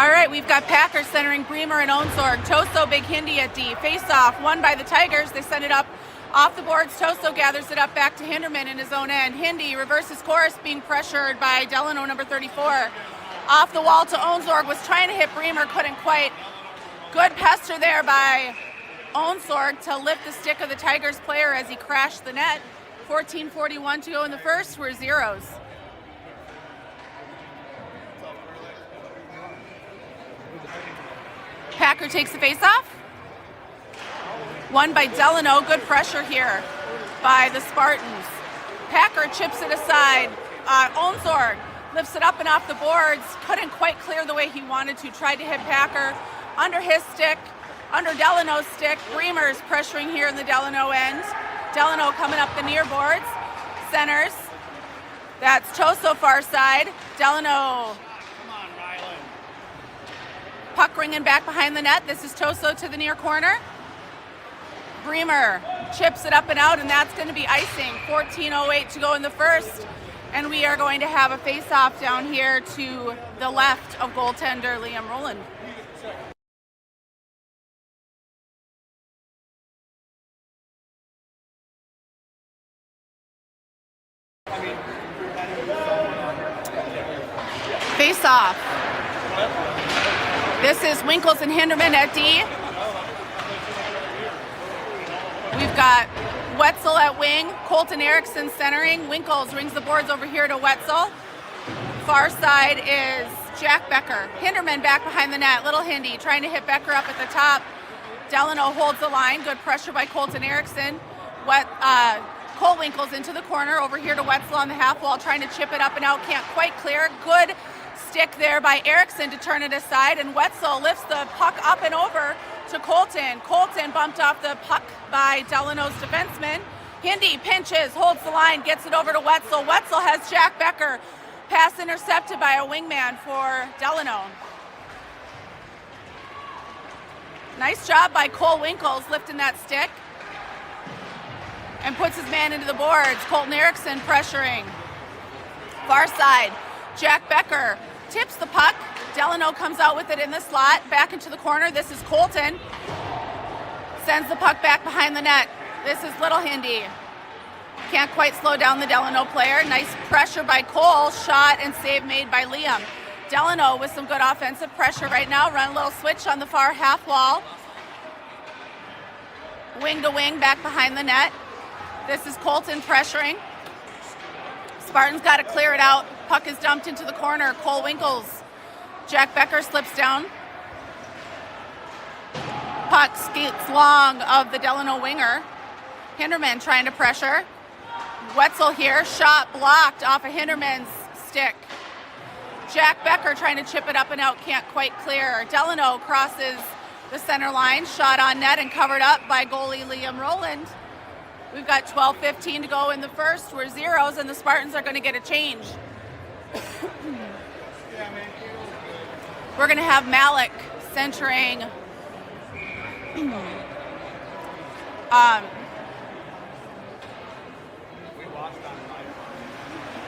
All right, we've got Packer centering Bremer and Onsorg. Toso, Big Hindi at D. Face-off, won by the Tigers. They send it up off the boards. Toso gathers it up back to Hinderman in his own end. Hindi reverses course, being pressured by Delano, number 34. Off the wall to Onsorg, was trying to hit Bremer, couldn't quite. Good pester there by Onsorg to lift the stick of the Tigers player as he crashed the net. 14:41 to go in the first. We're zeros. Packer takes the face-off. Won by Delano. Good pressure here by the Spartans. Packer chips it aside. Onsorg lifts it up and off the boards. Couldn't quite clear the way he wanted to. Tried to hit Packer under his stick, under Delano's stick. Bremer's pressuring here in the Delano end. Delano coming up the near boards. Centers. That's Toso far side. Delano. Puck ringing back behind the net. This is Toso to the near corner. Bremer chips it up and out, and that's going to be icing. 14:08 to go in the first. And we are going to have a face-off down here to the left of goaltender Liam Rowland. Face-off. This is Winkles and Hinderman at D. We've got Wetzel at wing, Colton Erickson centering. Winkles rings the boards over here to Wetzel. Far side is Jack Becker. Hinderman back behind the net. Little Hindy trying to hit Becker up at the top. Delano holds the line. Good pressure by Colton Erickson. Cole Winkles into the corner. Over here to Wetzel on the half wall, trying to chip it up and out. Can't quite clear. Good stick there by Erickson to turn it aside, and Wetzel lifts the puck up and over to Colton. Colton bumped off the puck by Delano's defenseman. Hindy pinches, holds the line, gets it over to Wetzel. Wetzel has Jack Becker. Pass intercepted by a wingman for Delano. Nice job by Cole Winkles lifting that stick and puts his man into the boards. Colton Erickson pressuring. Far side, Jack Becker tips the puck. Delano comes out with it in the slot, back into the corner. This is Colton. Sends the puck back behind the net. This is Little Hindy. Can't quite slow down the Delano player. Nice pressure by Cole. Shot and save made by Liam. Delano with some good offensive pressure right now. Run a little switch on the far half wall. Wing to wing, back behind the net. This is Colton pressuring. Spartans got to clear it out. Puck is dumped into the corner. Cole Winkles. Jack Becker slips down. Puck skates long of the Delano winger. Hinderman trying to pressure. Wetzel here. Shot blocked off of Hinderman's stick. Jack Becker trying to chip it up and out. Can't quite clear. Delano crosses the center line. Shot on net and covered up by goalie Liam Rowland. We've got 12:15 to go in the first. We're zeros, and the Spartans are going to get a change. We're going to have Malik centering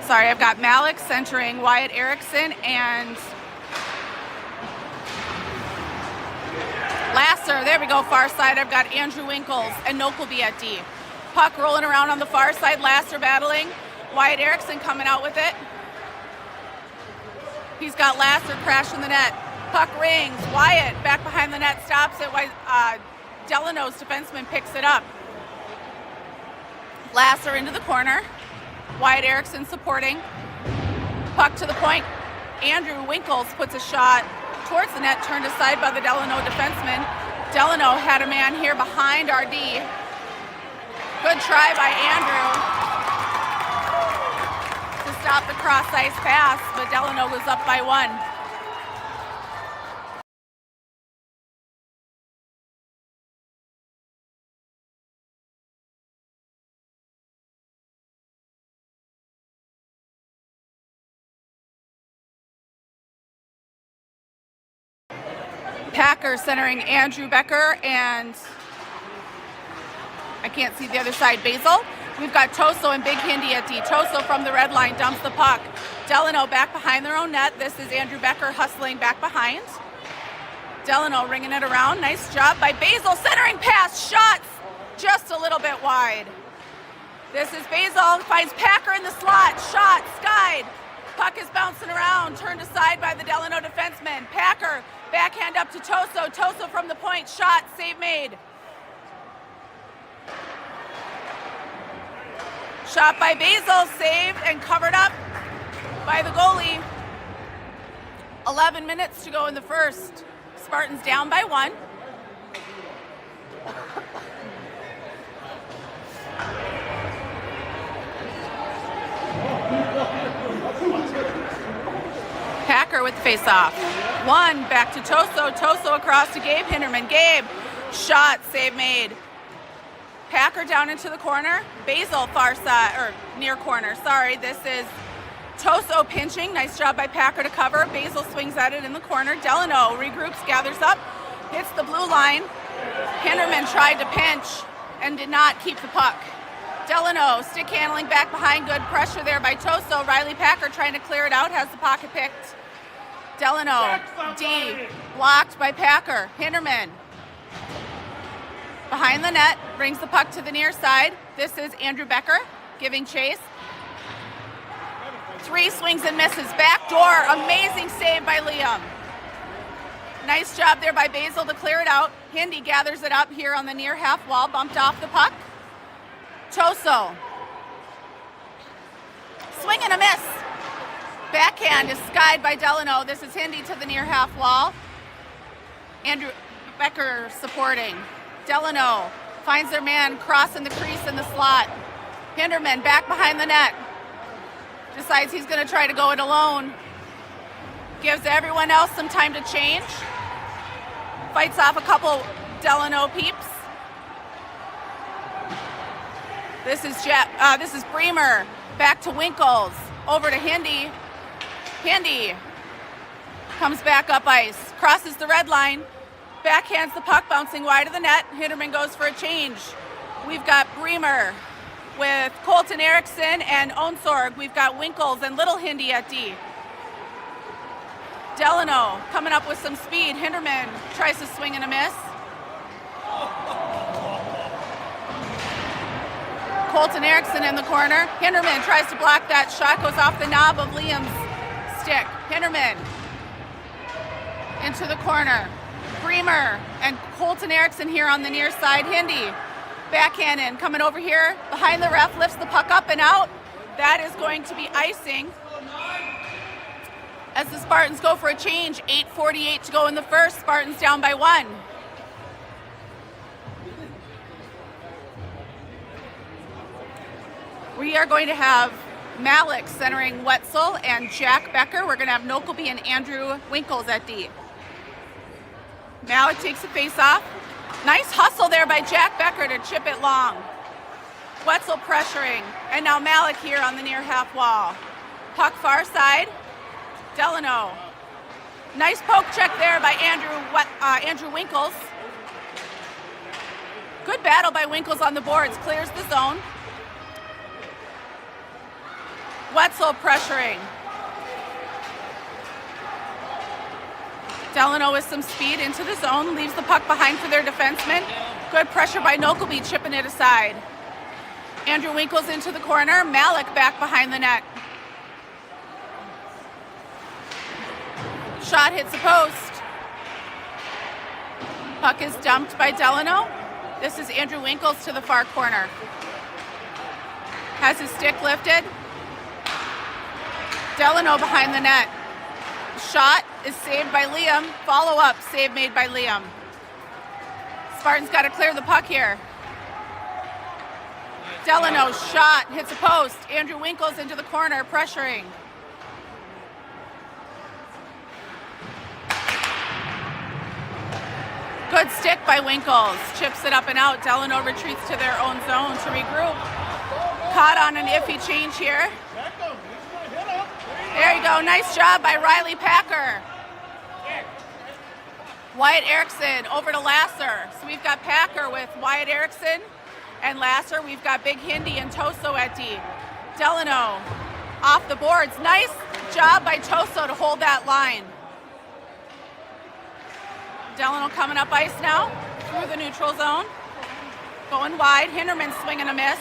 I've got Malik centering Wyatt Erickson and Lasser. There we go, far side. I've got Andrew Winkles and Nokelby at D. Puck rolling around on the far side. Lasser battling. Wyatt Erickson coming out with it. He's got Lasser crashing the net. Puck rings. Wyatt back behind the net, stops it. Delano's defenseman picks it up. Lasser into the corner. Wyatt Erickson supporting. Puck to the point. Andrew Winkles puts a shot towards the net, turned aside by the Delano defenseman. Delano had a man here behind RD. Good try by Andrew to stop the cross-ice pass, but Delano was up by 1. Packer centering Andrew Becker and I can't see the other side, Basil. We've got Toso and Big Hindi at D. Toso from the red line dumps the puck. Delano back behind their own net. This is Andrew Becker hustling back behind. Delano ringing it around. Nice job by Basil. Centering pass. Shots just a little bit wide. This is Basil. Finds Packer in the slot. Shot. Skied. Puck is bouncing around. Turned aside by the Delano defenseman. Packer. Backhand up to Toso. Toso from the point. Shot. Save made. Shot by Basil. Saved and covered up by the goalie. 11 minutes to go in the first. Spartans down by 1. Packer with the face-off. 1 back to Toso. Toso across to Gabe Hinderman. Gabe, shot, save made. Packer down into the corner. Basil far side, or near corner. Sorry, this is Toso pinching. Nice job by Packer to cover. Basil swings at it in the corner. Delano regroups, gathers up, hits the blue line. Hinderman tried to pinch and did not keep the puck. Delano stick handling back behind. Good pressure there by Toso. Riley Packer trying to clear it out. Has the pocket picked. Delano, D, blocked by Packer. Hinderman behind the net, brings the puck to the near side. This is Andrew Becker giving chase. 3 swings and misses. Back door, amazing save by Liam. Nice job there by Basil to clear it out. Hindi gathers it up here on the near half wall, bumped off the puck. Toso. Swing and a miss. Backhand is skied by Delano. This is Hindi to the near half wall. Andrew Becker supporting. Delano finds their man crossing the crease in the slot. Hinderman back behind the net. Decides he's going to try to go it alone. Gives everyone else some time to change. Fights off a couple Delano peeps. This is Bremer. Back to Winkles. Over to Hindi. Hindi comes back up ice. Crosses the red line. Backhands the puck, bouncing wide of the net. Hinderman goes for a change. We've got Bremer with Colton Erickson and Onsorg. We've got Winkles and Little Hindi at D. Delano coming up with some speed. Hinderman tries to swing and a miss. Colton Erickson in the corner. Hinderman tries to block that shot. Goes off the knob of Liam's stick. Hinderman into the corner. Bremer and Colton Erickson here on the near side. Hindi backhand in, coming over here behind the ref, lifts the puck up and out. That is going to be icing as the Spartans go for a change. 8:48 to go in the first. Spartans down by 1. We are going to have Malik centering Wetzel and Jack Becker. We're going to have Nokelby and Andrew Winkles at D. Malik takes the face off. Nice hustle there by Jack Becker to chip it long. Wetzel pressuring. And now Malik here on the near half wall. Puck far side. Delano. Nice poke check there by Andrew Winkles. Good battle by Winkles on the boards. Clears the zone. Wetzel pressuring. Delano with some speed into the zone, leaves the puck behind for their defenseman. Good pressure by Nokelby, chipping it aside. Andrew Winkles into the corner, Malik back behind the net. Shot hits the post. Puck is dumped by Delano. This is Andrew Winkles to the far corner. Has his stick lifted. Delano behind the net. Shot is saved by Liam. Follow-up save made by Liam. Spartans got to clear the puck here. Delano shot hits a post. Andrew Winkles into the corner, pressuring. Good stick by Winkles. Chips it up and out. Delano retreats to their own zone to regroup. Caught on an iffy change here. There you go. Nice job by Riley Packer. Wyatt Erickson over to Lasser. So we've got Packer with Wyatt Erickson and Lasser. We've got Big Hindi and Toso at D. Delano off the boards. Nice job by Toso to hold that line. Delano coming up ice now through the neutral zone. Going wide. Hinderman swing and a miss.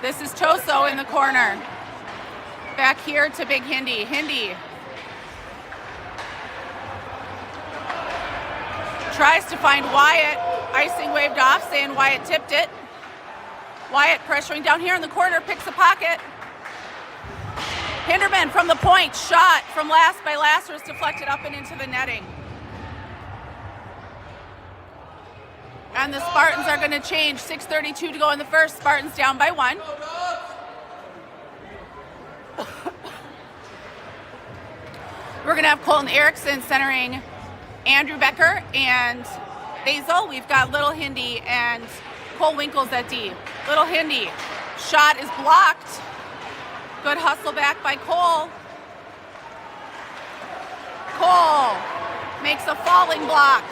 This is Toso in the corner. Back here to Big Hindi. Hindi tries to find Wyatt. Icing waved off, saying Wyatt tipped it. Wyatt pressuring down here in the corner, picks a pocket. Hinderman from the point, shot from by Lasser, deflected up and into the netting. And the Spartans are going to change. 6:32 to go in the first. Spartans down by 1. We're going to have Colton Erickson centering Andrew Becker and Basil. We've got Little Hindi and Cole Winkles at D. Little Hindi. Shot is blocked. Good hustle back by Cole. Cole makes a falling block.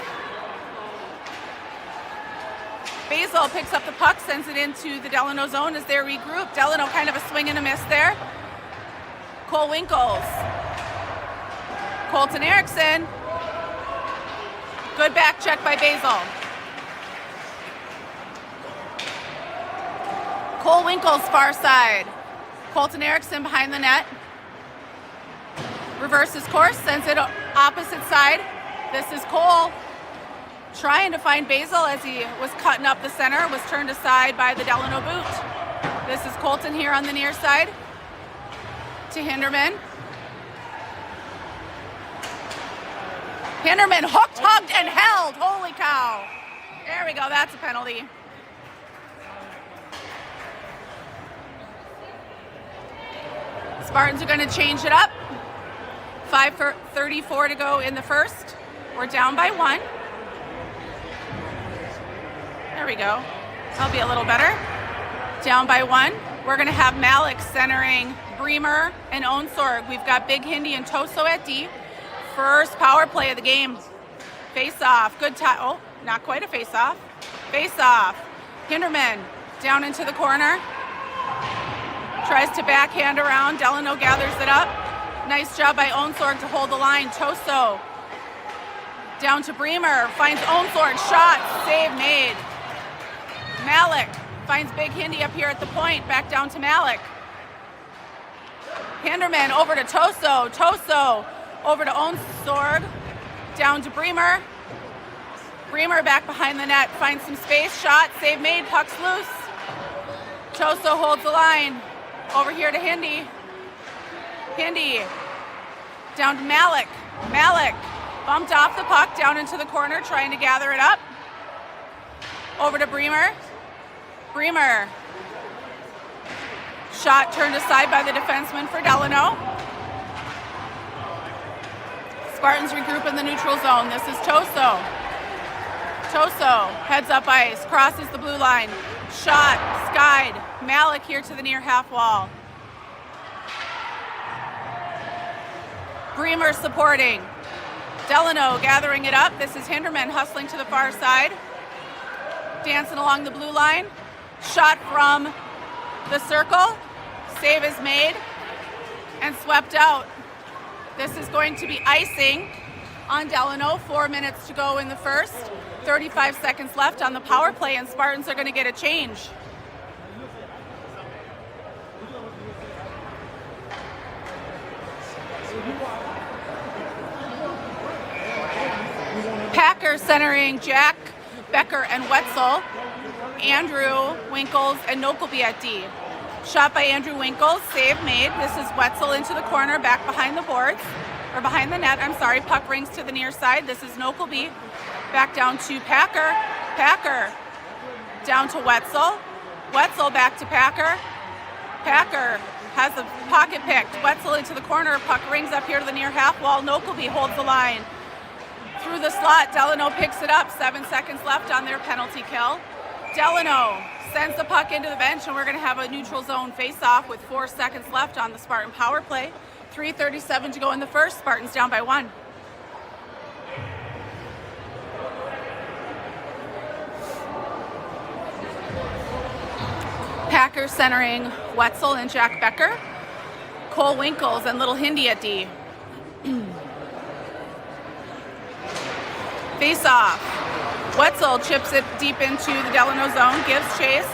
Basil picks up the puck, sends it into the Delano zone as they're regrouped. Delano kind of a swing and a miss there. Cole Winkles. Colton Erickson. Good back check by Basil. Cole Winkles far side. Colton Erickson behind the net. Reverses course, sends it opposite side. This is Cole trying to find Basil as he was cutting up the center, was turned aside by the Delano boot. This is Colton here on the near side to Hinderman. Hinderman hooked, hugged, and held. Holy cow. There we go, that's a penalty. Spartans are going to change it up. 5:34 to go in the first. We're down by 1. There we go. That'll be a little better. Down by 1. We're going to have Malik centering Bremer and Onsorg. We've got Big Hindi and Toso at D. First power play of the game. Face off. Good time. Oh, not quite a face off. Face off. Hinderman down into the corner. Tries to backhand around. Delano gathers it up. Nice job by Onsorg to hold the line. Toso down to Bremer. Finds Onsorg. Shot. Save made. Malik finds Big Hindi up here at the point. Back down to Malik. Hinderman over to Toso. Toso over to Onsorg. Down to Bremer. Bremer back behind the net. Finds some space. Shot. Save made. Puck's loose. Toso holds the line. Over here to Hindi. Hindi down to Malik. Malik bumped off the puck down into the corner, trying to gather it up. Over to Bremer. Bremer. Shot turned aside by the defenseman for Delano. Spartans regroup in the neutral zone. This is Toso. Toso heads up ice, crosses the blue line. Shot, skied. Malik here to the near half wall. Bremer supporting. Delano gathering it up. This is Hinderman hustling to the far side. Dancing along the blue line. Shot from the circle. Save is made and swept out. This is going to be icing on Delano. 4 minutes to go in the first. 35 seconds left on the power play, and Spartans are going to get a change. Packer centering Jack, Becker, and Wetzel. Andrew, Winkles, and Nokelby at D. Shot by Andrew Winkles, save made. This is Wetzel into the corner, back behind the boards, or behind the net, I'm sorry. Puck rings to the near side. This is Nokelby. Back down to Packer. Packer down to Wetzel. Wetzel back to Packer. Packer has the pocket picked. Wetzel into the corner. Puck rings up here to the near half wall. Nokelby holds the line. Through the slot, Delano picks it up. 7 seconds left on their penalty kill. Delano sends the puck into the bench, and we're going to have a neutral zone face-off with 4 seconds left on the Spartan power play. 3:37 to go in the first. Spartans down by 1. Packer centering Wetzel and Jack Becker. Cole Winkles and Little Hindi at D. Face off. Wetzel chips it deep into the Delano zone, gives chase.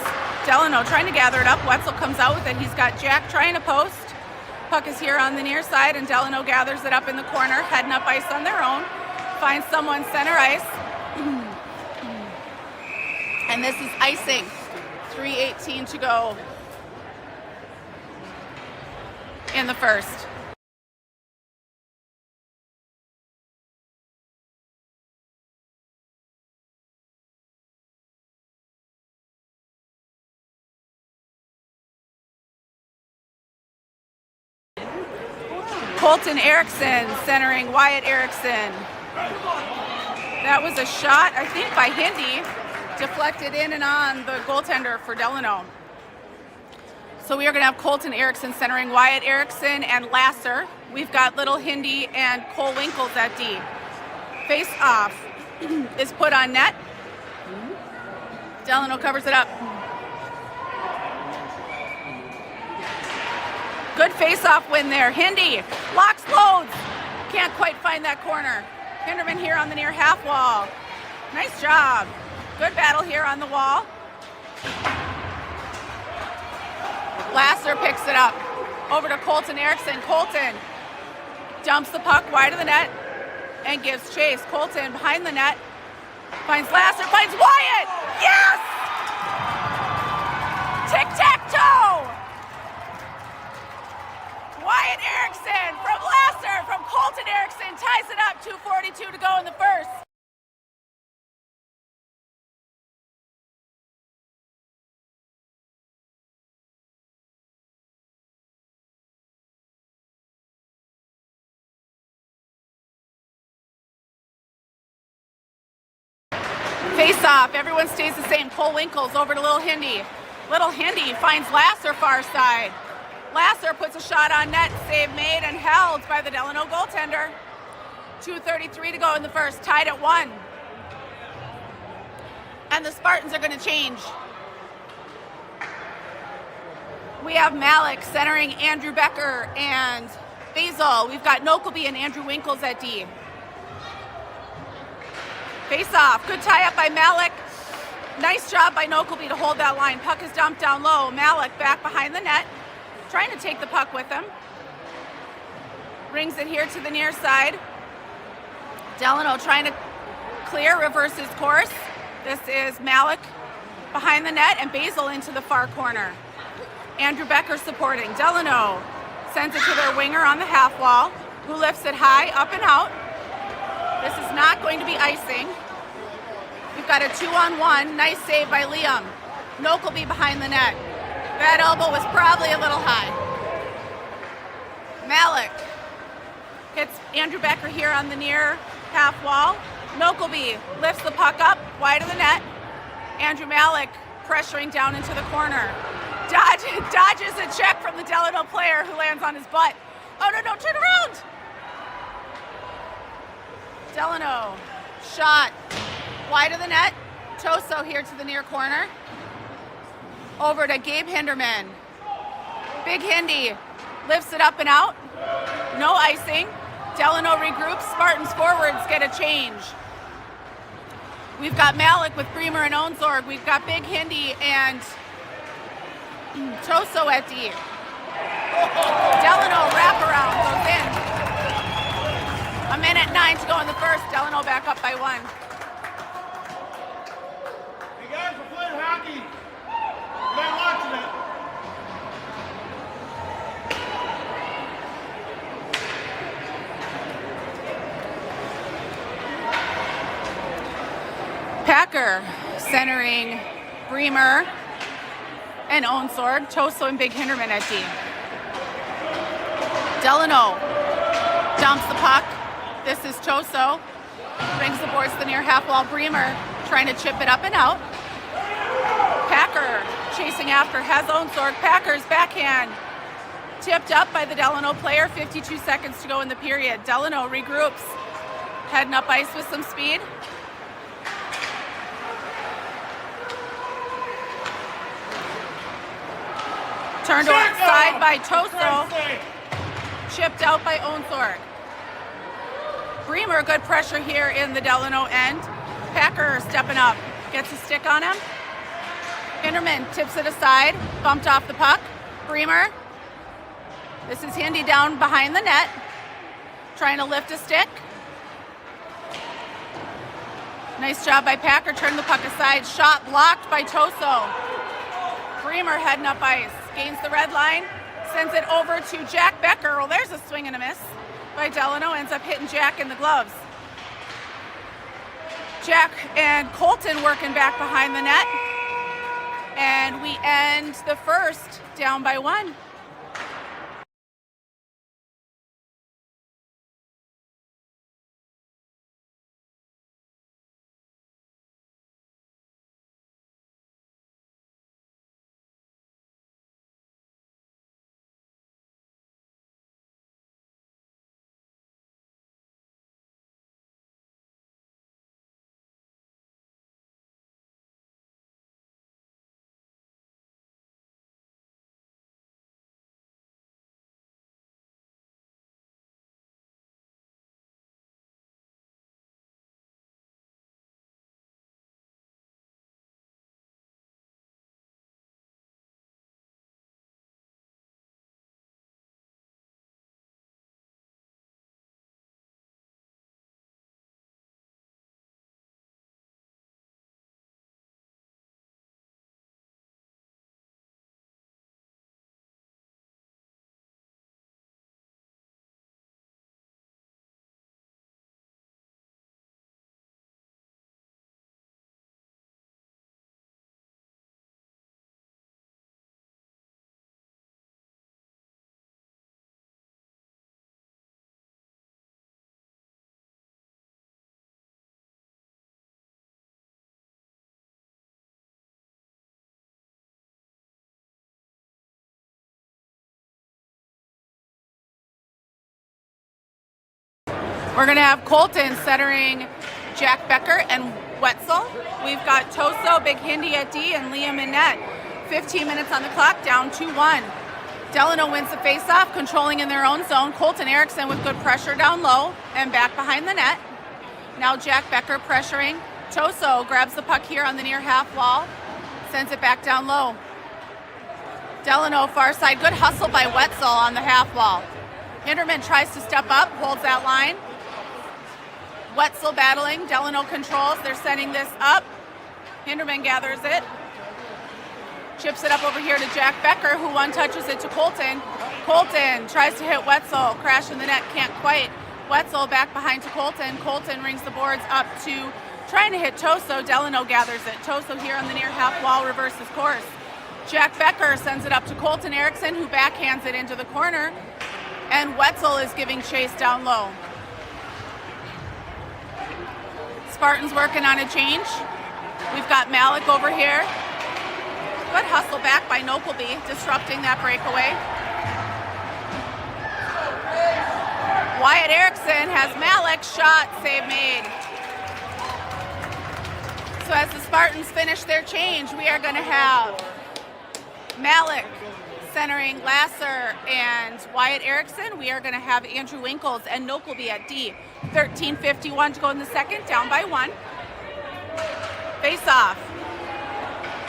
Delano trying to gather it up. Wetzel comes out with it. He's got Jack trying to post. Puck is here on the near side, and Delano gathers it up in the corner, heading up ice on their own. Finds someone center ice. And this is icing. 3:18 to go in the first. Colton Erickson centering Wyatt Erickson. That was a shot, I think, by Hindi, deflected in and on the goaltender for Delano. So we are going to have Colton Erickson centering Wyatt Erickson and Lasser. We've got Little Hindi and Cole Winkles at D. Face off is put on net. Delano covers it up. Good face-off win there. Hindi locks loads. Can't quite find that corner. Hinderman here on the near half wall. Nice job. Good battle here on the wall. Lasser picks it up. Over to Colton Erickson. Colton dumps the puck wide of the net and gives chase. Colton behind the net. Finds Lasser, finds Wyatt! Yes! Tic-tac-toe! Wyatt Erickson from Lasser, from Colton Erickson, ties it up. 2:42 to go in the first. Face off, everyone stays the same. Cole Winkles over to Little Hindi. Little Hindi finds Lasser far side. Lasser puts a shot on net, save made and held by the Delano goaltender. 2:33 to go in the first, tied at 1. And the Spartans are going to change. We have Malik centering Andrew Becker and Basil. We've got Nokelby and Andrew Winkles at D. Face off, good tie up by Malik. Nice job by Nokelby to hold that line. Puck is dumped down low. Malik back behind the net, trying to take the puck with him. Rings it here to the near side. Delano trying to clear, reverse his course. This is Malik behind the net and Basil into the far corner. Andrew Becker supporting. Delano sends it to their winger on the half wall, who lifts it high, up and out. This is not going to be icing. We've got a 2-on-1. Nice save by Liam. Nokelby behind the net. That elbow was probably a little high. Malik hits Andrew Becker here on the near half wall. Nokelby lifts the puck up wide of the net. Andrew Malik pressuring down into the corner. Dodges a check from the Delano player who lands on his butt. Oh no, turn around! Delano, shot wide of the net. Toso here to the near corner. Over to Gabe Hinderman. Big Hindi lifts it up and out. No icing. Delano regroups. Spartans forwards get a change. We've got Malik with Bremer and Onsorg. We've got Big Hindi and Toso at D. Delano wraparound goes in. 1:09 to go in the first. Delano back up by 1. Hey guys, we're playing hockey. We're not watching it. Packer centering Bremer and Onsorg. Toso and Big Hinderman at D. Delano dumps the puck. This is Toso. Brings the boards to the near half wall. Bremer trying to chip it up and out. Packer chasing after, has Onsorg. Packer's backhand tipped up by the Delano player. 52 seconds to go in the period. Delano regroups, heading up ice with some speed. Turned outside by Toso. Chipped out by Onsorg. Bremer, good pressure here in the Delano end. Packer stepping up, gets a stick on him. Hinderman tips it aside, bumped off the puck. Bremer, this is Hindy down behind the net, trying to lift a stick. Nice job by Packer, turned the puck aside. Shot blocked by Toso. Bremer heading up ice, gains the red line, sends it over to Jack Becker. Well, there's a swing and a miss by Delano, ends up hitting Jack in the gloves. Jack and Colton working back behind the net. And we end the first down by 1. We're going to have Colton centering Jack Becker and Wetzel. We've got Toso, Big Hindy at D, and Liam in net. 15 minutes on the clock, down 2-1. Delano wins the faceoff, controlling in their own zone. Colton Erickson with good pressure down low and back behind the net. Now Jack Becker pressuring. Toso grabs the puck here on the near half wall, sends it back down low. Delano far side, good hustle by Wetzel on the half wall. Hinderman tries to step up, holds that line. Wetzel battling, Delano controls, they're sending this up. Hinderman gathers it. Chips it up over here to Jack Becker, who one-touches it to Colton. Colton tries to hit Wetzel, crash in the net, can't quite. Wetzel back behind to Colton. Colton rings the boards up to trying to hit Toso. Delano gathers it. Toso here on the near half wall reverses course. Jack Becker sends it up to Colton Erickson, who backhands it into the corner. And Wetzel is giving chase down low. Spartans working on a change. We've got Malik over here. Good hustle back by Nokelby, disrupting that breakaway. Wyatt Erickson has Malik, shot, save made. So as the Spartans finish their change, we are going to have Malik centering Lasser and Wyatt Erickson. We are going to have Andrew Winkles and Nokelby at D. 13:51 to go in the second, down by 1. Face off.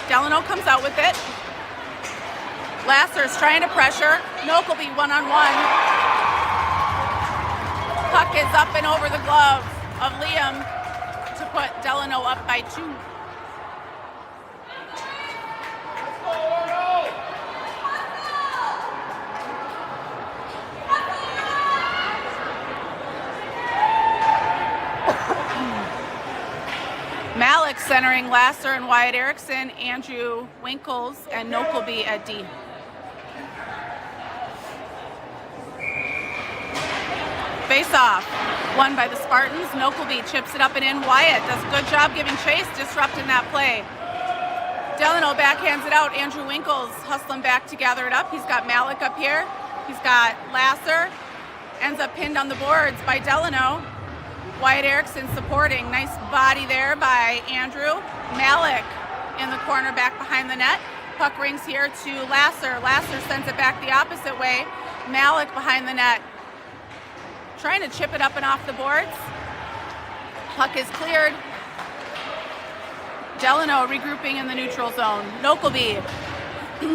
Delano comes out with it. Lasser's trying to pressure. Nokelby one-on-one. Puck is up and over the glove of Liam to put Delano up by 2. Malik centering Lasser and Wyatt Erickson, Andrew Winkles, and Nokelby at D. Face off, won by the Spartans. Nokelby chips it up and in. Wyatt does a good job giving chase, disrupting that play. Delano backhands it out. Andrew Winkles hustling back to gather it up. He's got Malik up here. He's got Lasser. Ends up pinned on the boards by Delano. Wyatt Erickson supporting. Nice body there by Andrew. Malik in the corner back behind the net. Puck rings here to Lasser. Lasser sends it back the opposite way. Malik behind the net. trying to chip it up and off the boards. Puck is cleared. Delano regrouping in the neutral zone. Nokelby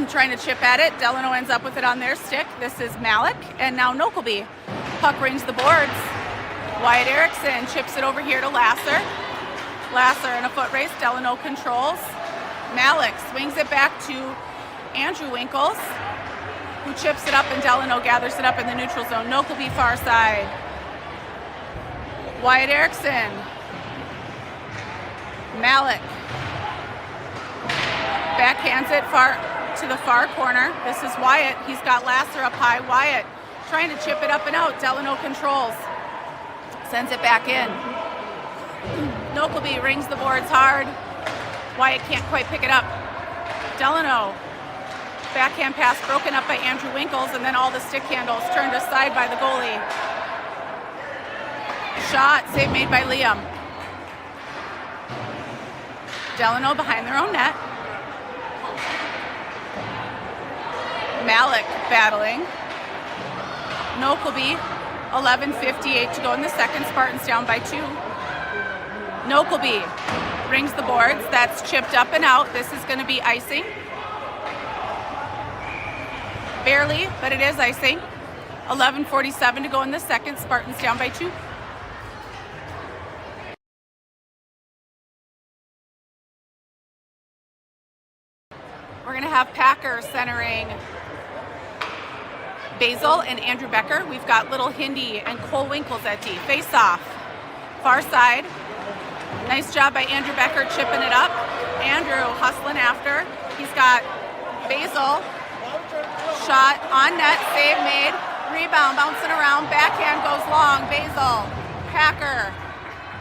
trying to chip at it. Delano ends up with it on their stick. This is Malik, and now Nokelby. Puck rings the boards. Wyatt Erickson chips it over here to Lasser. Lasser in a foot race. Delano controls. Malik swings it back to Andrew Winkles, who chips it up, and Delano gathers it up in the neutral zone. Nokelby far side. Wyatt Erickson. Malik backhands it far to the far corner. This is Wyatt. He's got Lasser up high. Wyatt trying to chip it up and out. Delano controls. Sends it back in. Nokelby rings the boards hard. Wyatt can't quite pick it up. Delano. Backhand pass broken up by Andrew Winkles, and then all the stick handles turned aside by the goalie. Shot, save made by Liam. Delano behind their own net. Malik battling. Nokelby, 11:58 to go in the second. Spartans down by 2. Nokelby rings the boards. That's chipped up and out. This is going to be icing. Barely, but it is icing. 11:47 to go in the second. Spartans down by 2. We're going to have Packer centering Basil and Andrew Becker. We've got Little Hindy and Cole Winkles at D. Face off. Far side. Nice job by Andrew Becker chipping it up. Andrew hustling after. He's got Basil. Shot on net. Save made. Rebound bouncing around. Backhand goes long. Basil. Packer.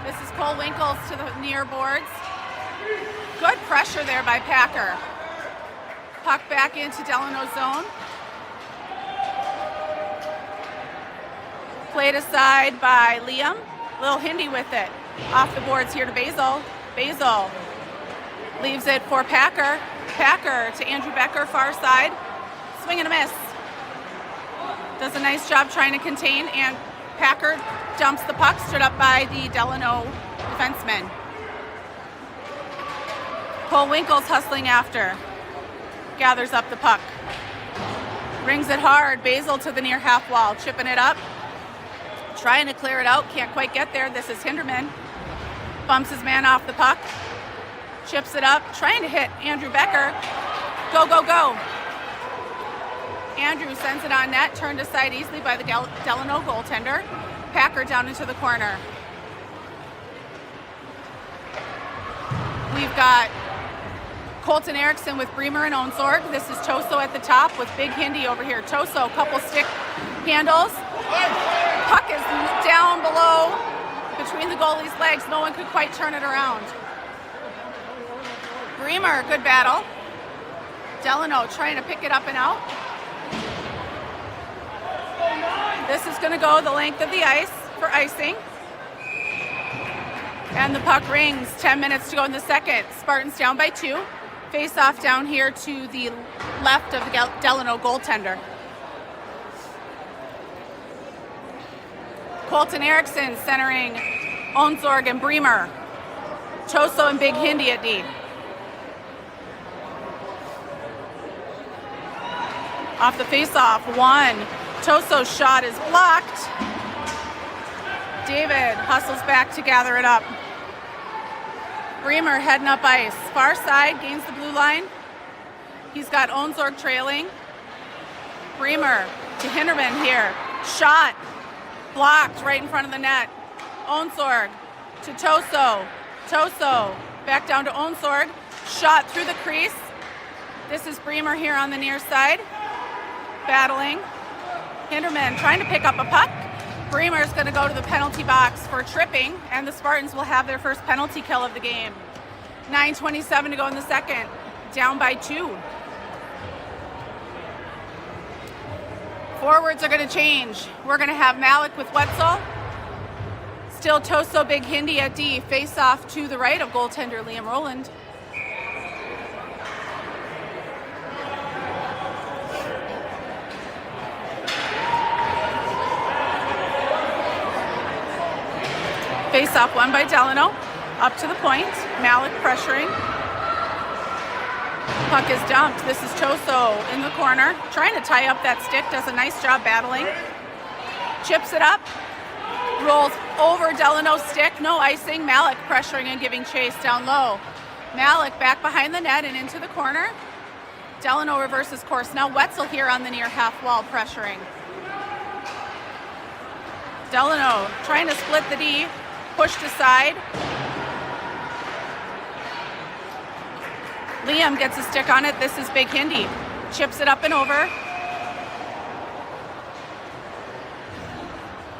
This is Cole Winkles to the near boards. Good pressure there by Packer. Puck back into Delano's zone. Played aside by Liam. Little Hindy with it. Off the boards here to Basil. Basil leaves it for Packer. Packer to Andrew Becker, far side. Swing and a miss. Does a nice job trying to contain, and Packer dumps the puck, stood up by the Delano defenseman. Cole Winkles hustling after. Gathers up the puck. Rings it hard. Basil to the near half wall, chipping it up. Trying to clear it out, can't quite get there. This is Hinderman. Bumps his man off the puck. Chips it up, trying to hit Andrew Becker. Go, go, go. Andrew sends it on net, turned aside easily by the Delano goaltender. Packer down into the corner. We've got Colton Erickson with Bremer and Onsorg. This is Toso at the top with Big Hindy over here. Toso, couple stick handles. Puck is down below between the goalie's legs. No one could quite turn it around. Bremer, good battle. Delano trying to pick it up and out. This is going to go the length of the ice for icing. And the puck rings. 10 minutes to go in the second. Spartans down by 2. Face off down here to the left of the Delano goaltender. Colton Erickson centering Onsorg and Bremer. Toso and Big Hindy at D. Off the face-off, 1. Toso's shot is blocked. David hustles back to gather it up. Bremer heading up ice. Far side, gains the blue line. He's got Onsorg trailing. Bremer to Hinderman here. Shot. Blocked right in front of the net. Onsorg to Toso. Toso back down to Onsorg. Shot through the crease. This is Bremer here on the near side. Battling. Hinderman trying to pick up a puck. Bremer's going to go to the penalty box for tripping, and the Spartans will have their first penalty kill of the game. 9:27 to go in the second. Down by 2. Forwards are going to change. We're going to have Malik with Wetzel. Still Toso, Big Hindy at D. Face off to the right of goaltender Liam Rowland. Face off won by Delano. Up to the point. Malik pressuring. Puck is dumped. This is Choso in the corner. Trying to tie up that stick. Does a nice job battling. Chips it up. Rolls over Delano's stick. No icing. Malik pressuring and giving chase down low. Malik back behind the net and into the corner. Delano reverses course. Now Wetzel here on the near half wall pressuring. Delano trying to split the D. Pushed aside. Liam gets a stick on it. This is Big Hindi. Chips it up and over.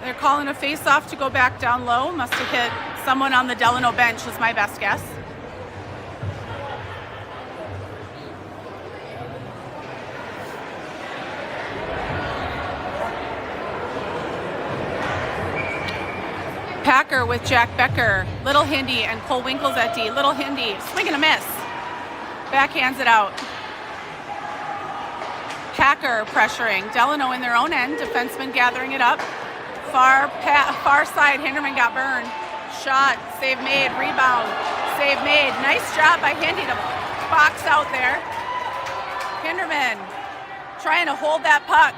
They're calling a face-off to go back down low. Must have hit someone on the Delano bench is my best guess. Packer with Jack Becker. Little Hindi and Cole Winkles at D. Little Hindi, swing and a miss. Backhands it out. Packer pressuring. Delano in their own end. Defenseman gathering it up. Far side, Hinderman got burned. Shot, save made, rebound, save made. Nice job by Hindi to box out there. Hinderman trying to hold that puck.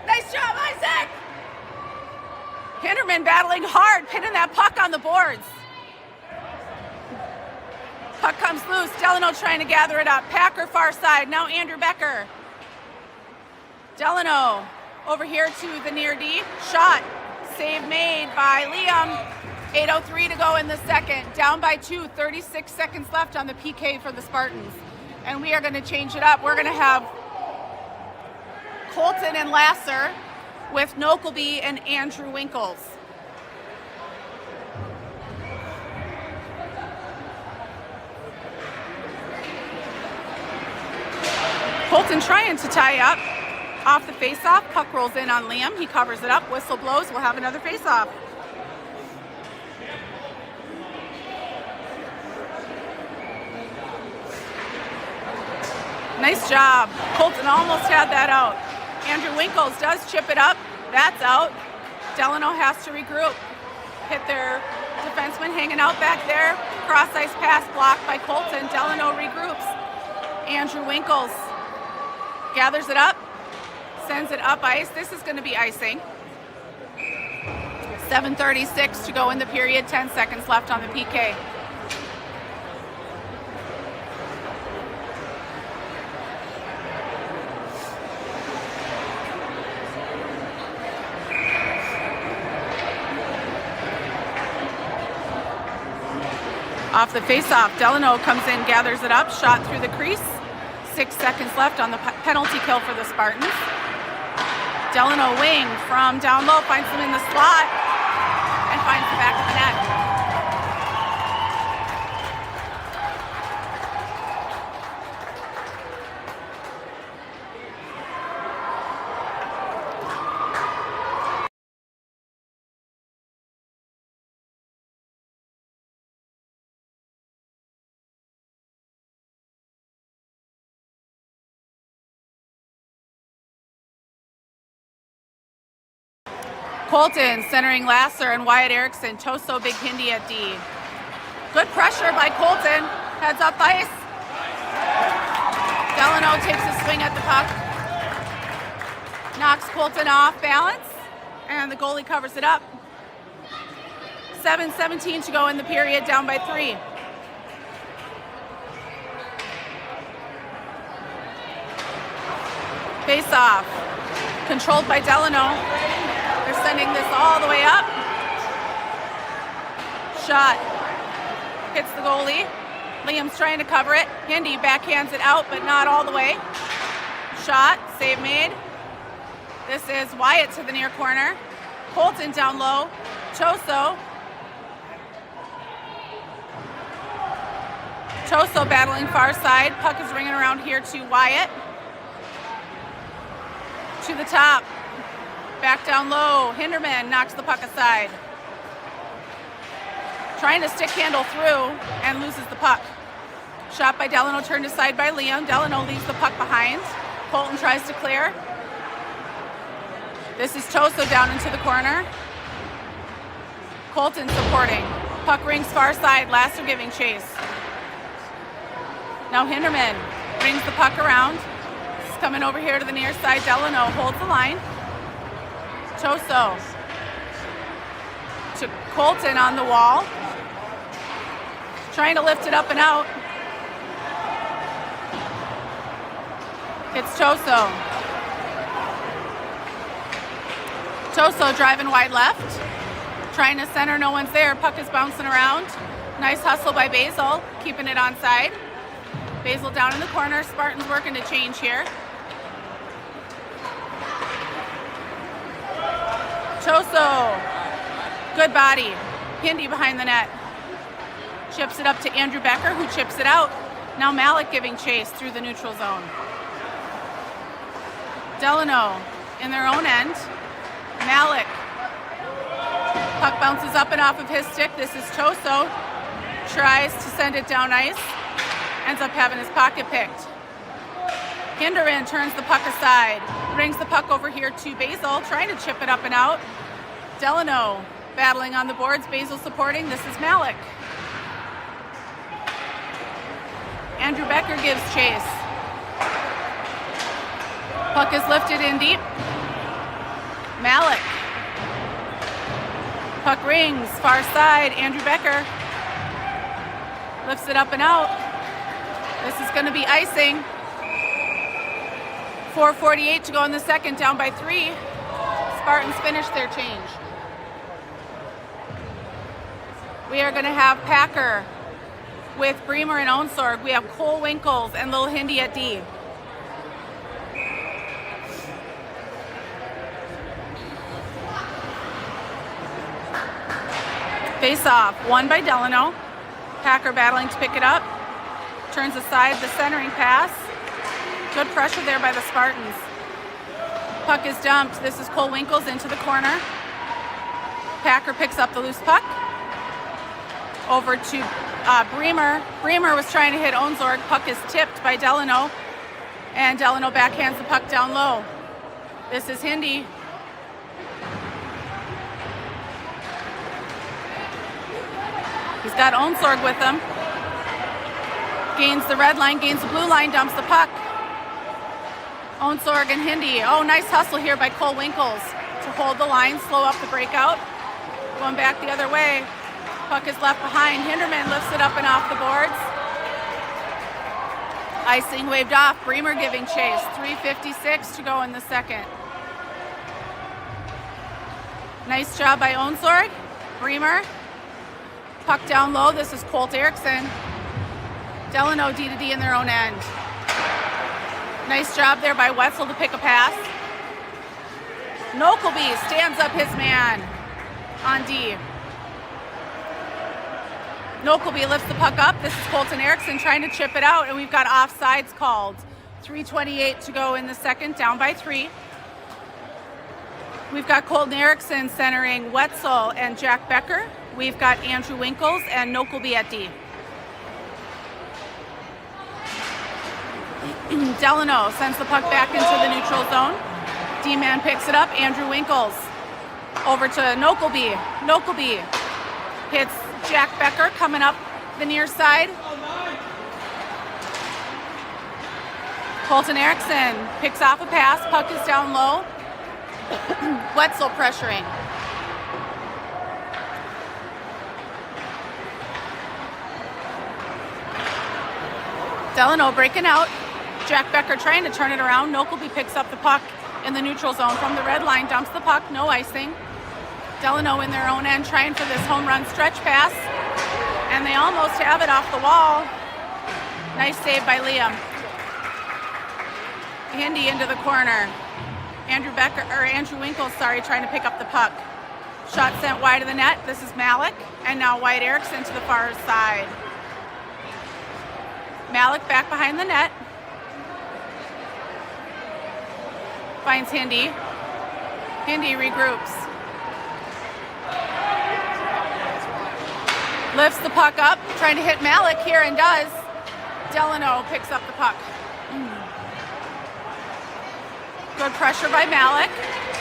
Nice job, Isaac! Hinderman battling hard, pinning that puck on the boards. Puck comes loose. Delano trying to gather it up. Packer far side. Now Andrew Becker. Delano over here to the near D. Shot. Save made by Liam. 8:03 to go in the second. Down by 2. 36 seconds left on the PK for the Spartans. And we are going to change it up. We're going to have Colton and Lasser with Nokelby and Andrew Winkles. Colton trying to tie up off the face-off. Puck rolls in on Liam. He covers it up. Whistle blows. We'll have another face-off. Nice job. Colton almost had that out. Andrew Winkles does chip it up. That's out. Delano has to regroup. Hit their defenseman hanging out back there. Cross-ice pass blocked by Colton. Delano regroups. Andrew Winkles gathers it up, sends it up ice. This is going to be icing. 7:36 to go in the period, 10 seconds left on the PK. Off the face-off, Delano comes in, gathers it up, shot through the crease. 6 seconds left on the penalty kill for the Spartans. Delano wing from down low, finds them in the slot, and finds the back of the net. Colton centering Lasser and Wyatt Erickson. Toso Big Hindi at D. Good pressure by Colton. Heads up ice. Delano takes a swing at the puck. Knocks Colton off balance. And the goalie covers it up. 7:17 to go in the period, down by 3. Face off. Controlled by Delano. They're sending this all the way up. Shot. Hits the goalie. Liam's trying to cover it. Hindi backhands it out, but not all the way. Shot. Save made. This is Wyatt to the near corner. Colton down low. Choso. Choso battling far side. Puck is ringing around here to Wyatt. To the top. Back down low. Hinderman knocks the puck aside. Trying to stick handle through and loses the puck. Shot by Delano, turned aside by Liam. Delano leaves the puck behind. Colton tries to clear. This is Toso down into the corner. Colton supporting. Puck rings far side. Lasser giving chase. Now Hinderman brings the puck around. It's coming over here to the near side. Delano holds the line. Choso to Colton on the wall. Trying to lift it up and out. It's Choso. Choso driving wide left. Trying to center, no one's there. Puck is bouncing around. Nice hustle by Basil, keeping it onside. Basil down in the corner. Spartans working to change here. Choso, good body. Hindi behind the net. Chips it up to Andrew Becker, who chips it out. Now Malik giving chase through the neutral zone. Delano in their own end. Malik. Puck bounces up and off of his stick. This is Choso. Tries to send it down ice. Ends up having his pocket picked. Hinderin turns the puck aside. Brings the puck over here to Basil. Trying to chip it up and out. Delano battling on the boards. Basil supporting. This is Malik. Andrew Becker gives chase. Puck is lifted in deep. Malik. Puck rings, far side, Andrew Becker. Lifts it up and out. This is going to be icing. 4:48 to go in the second, down by 3. Spartans finish their change. We are going to have Packer with Bremer and Onsorg. We have Cole Winkles and Lil Hindi at D. Face off, won by Delano. Packer battling to pick it up. Turns aside the centering pass. Good pressure there by the Spartans. Puck is dumped. This is Cole Winkles into the corner. Packer picks up the loose puck. Over to Bremer. Bremer was trying to hit Onsorg. Puck is tipped by Delano. And Delano backhands the puck down low. This is Hindi. He's got Onsorg with him. Gains the red line, gains the blue line, dumps the puck. Onsorg and Hindi. Oh, nice hustle here by Cole Winkles to hold the line, slow up the breakout. Going back the other way. Puck is left behind. Hinderman lifts it up and off the boards. Icing waved off. Bremer giving chase. 3:56 to go in the second. Nice job by Onsorg. Bremer. Puck down low. This is Colt Erickson. Delano D2D in their own end. Nice job there by Wetzel to pick a pass. Nokelby stands up his man on D. Nokelby lifts the puck up. This is Colton Erickson trying to chip it out, and we've got offsides called. 3:28 to go in the second, down by 3. We've got Colton Erickson centering Wetzel and Jack Becker. We've got Andrew Winkles and Nokelby at D. Delano sends the puck back into the neutral zone. D-man picks it up. Andrew Winkles over to Nokelby. Nokelby hits Jack Becker coming up the near side. Colton Erickson picks off a pass. Puck is down low. Wetzel pressuring. Delano breaking out. Jack Becker trying to turn it around. Nokelby picks up the puck in the neutral zone from the red line, dumps the puck, no icing. Delano in their own end trying for this home run stretch pass. And they almost have it off the wall. Nice save by Liam. Hindi into the corner. Andrew Winkles, trying to pick up the puck. Shot sent wide of the net. This is Malik. And now White Erickson to the far side. Malik back behind the net. Finds Hindi. Hindi regroups. Lifts the puck up, trying to hit Malik here and does. Delano picks up the puck. Good pressure by Malik.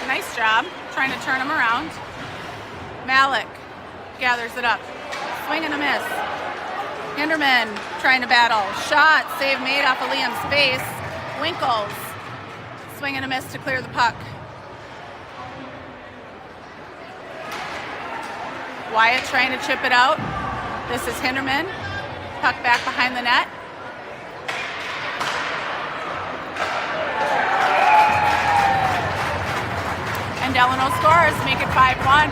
Nice job trying to turn him around. Malik gathers it up. Swing and a miss. Hinderman trying to battle. Shot, save made off of Liam's face. Winkles, swing and a miss to clear the puck. Wyatt trying to chip it out. This is Hinderman. Puck back behind the net. And Delano scores, make it 5-1.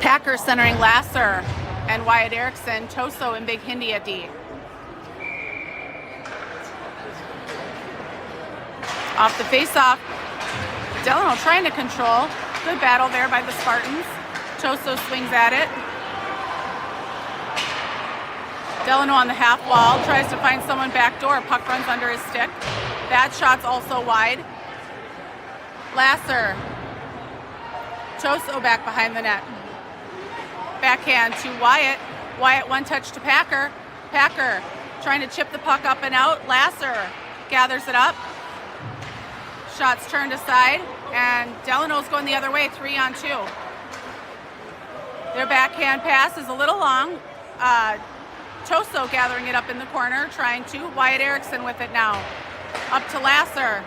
Packer centering Lasser and Wyatt Erickson, Toso and Big Hindi at D. Off the face-off, Delano trying to control. Good battle there by the Spartans. Toso swings at it. Delano on the half wall, tries to find someone backdoor. Puck runs under his stick. That shot's also wide. Lasser. Toso back behind the net. Backhand to Wyatt. Wyatt one touch to Packer. Packer trying to chip the puck up and out. Lasser gathers it up. Shots turned aside, and Delano's going the other way, 3-on-2. Their backhand pass is a little long. Toso gathering it up in the corner, trying to. Wyatt Erickson with it now. Up to Lasser.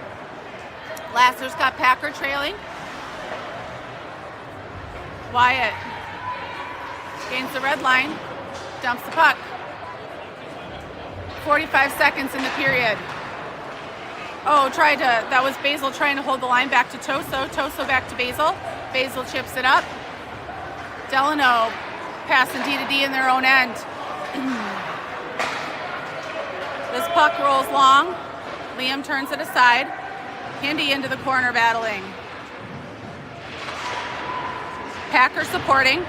Lasser's got Packer trailing. Wyatt gains the red line, dumps the puck. 45 seconds in the period. That was Basil trying to hold the line back to Toso. Toso back to Basil. Basil chips it up. Delano passing D to D in their own end. This puck rolls long. Liam turns it aside. Hindi into the corner battling. Packer supporting.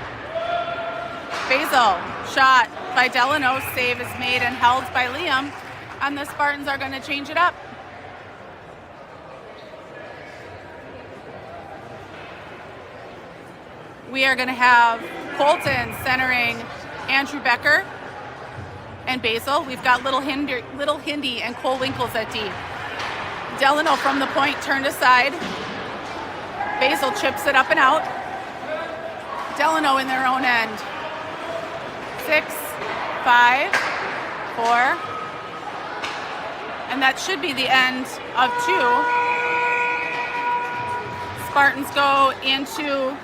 Basil, shot by Delano, save is made and held by Liam, and the Spartans are going to change it up. We are going to have Colton centering Andrew Becker and Basil. We've got Little Hindi and Cole Winkles at D. Delano from the point turned aside. Basil chips it up and out. Delano in their own end. 6, 5, 4, and that should be the end of 2. Spartans go into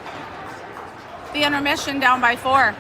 the intermission down by 4.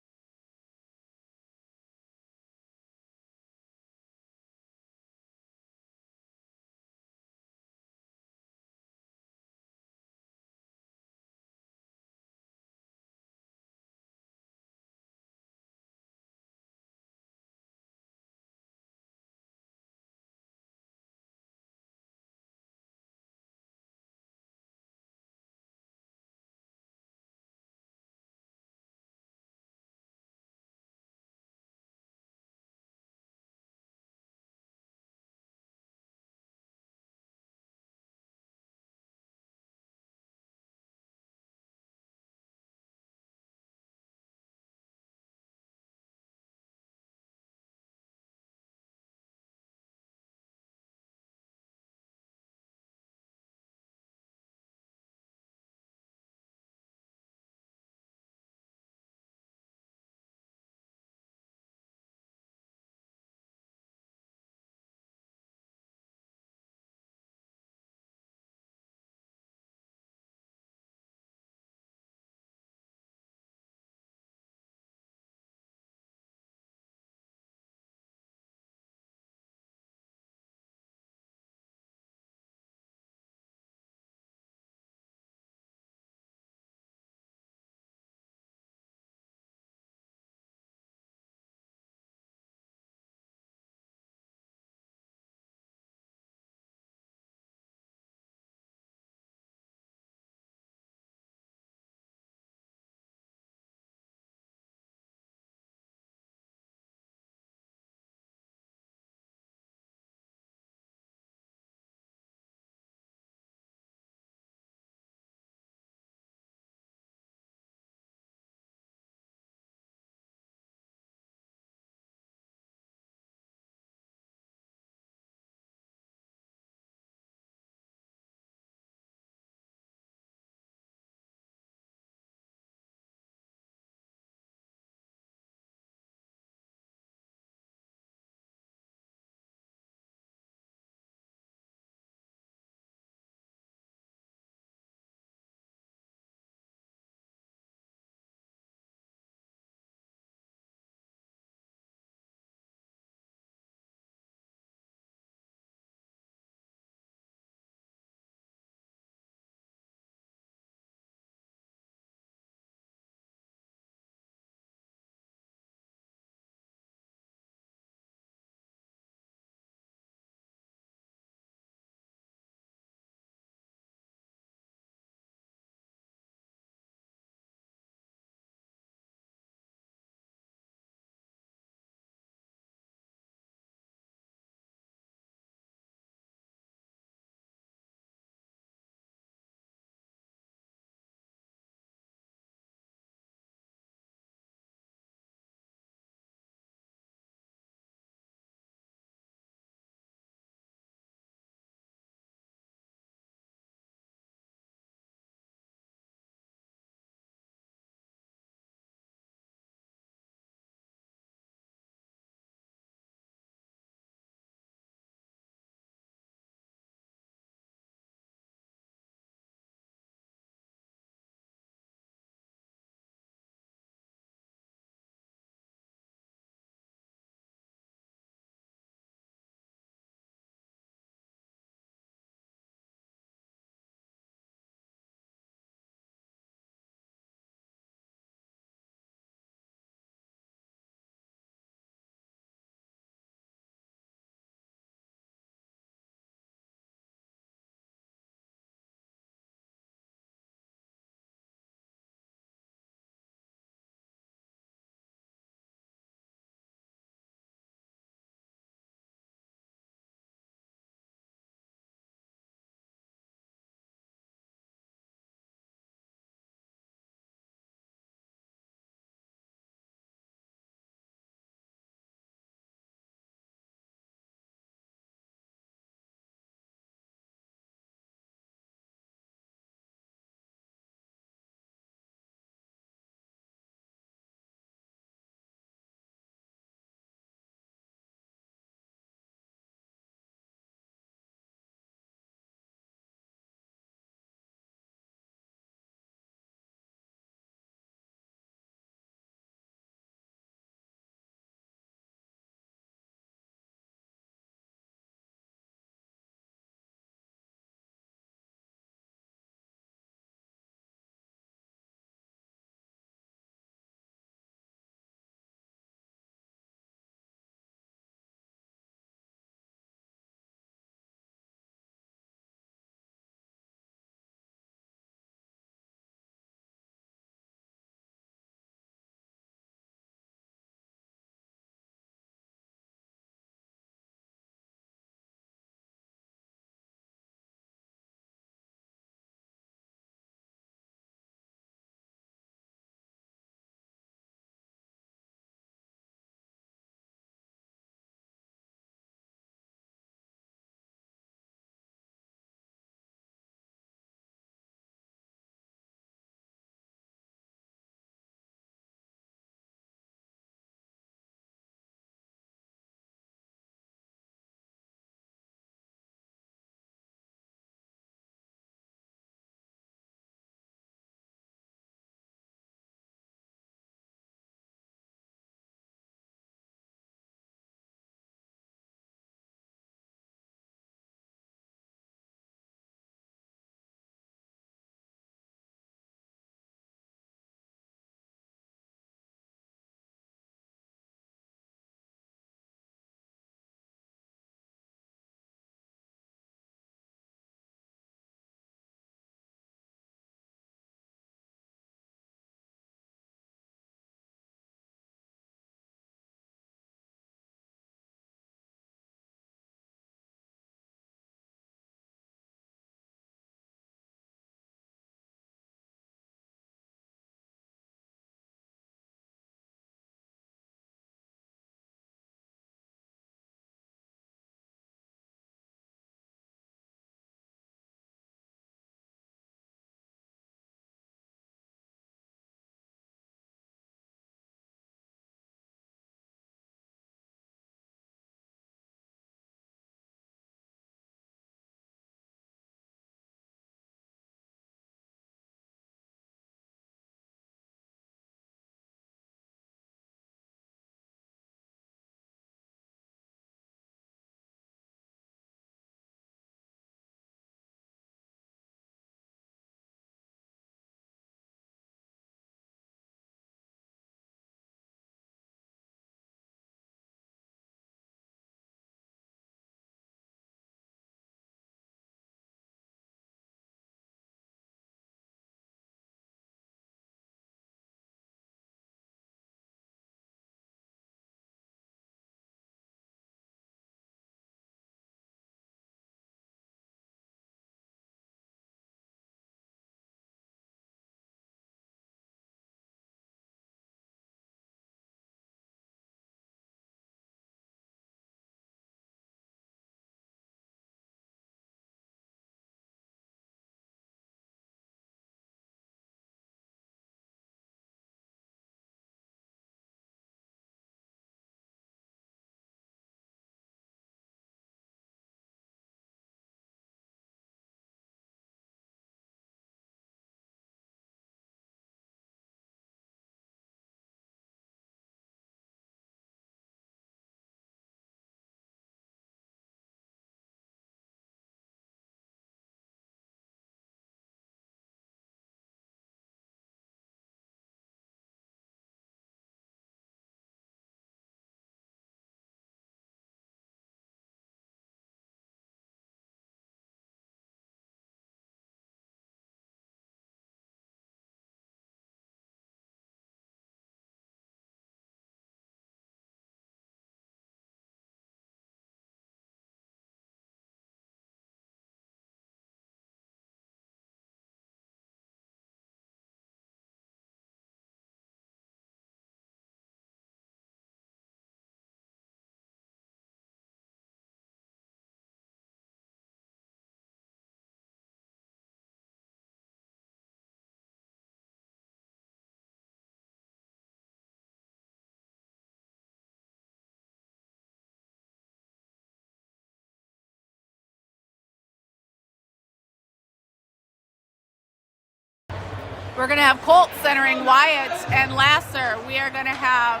We're going to have Colt centering Wyatt and Lasser. We are going to have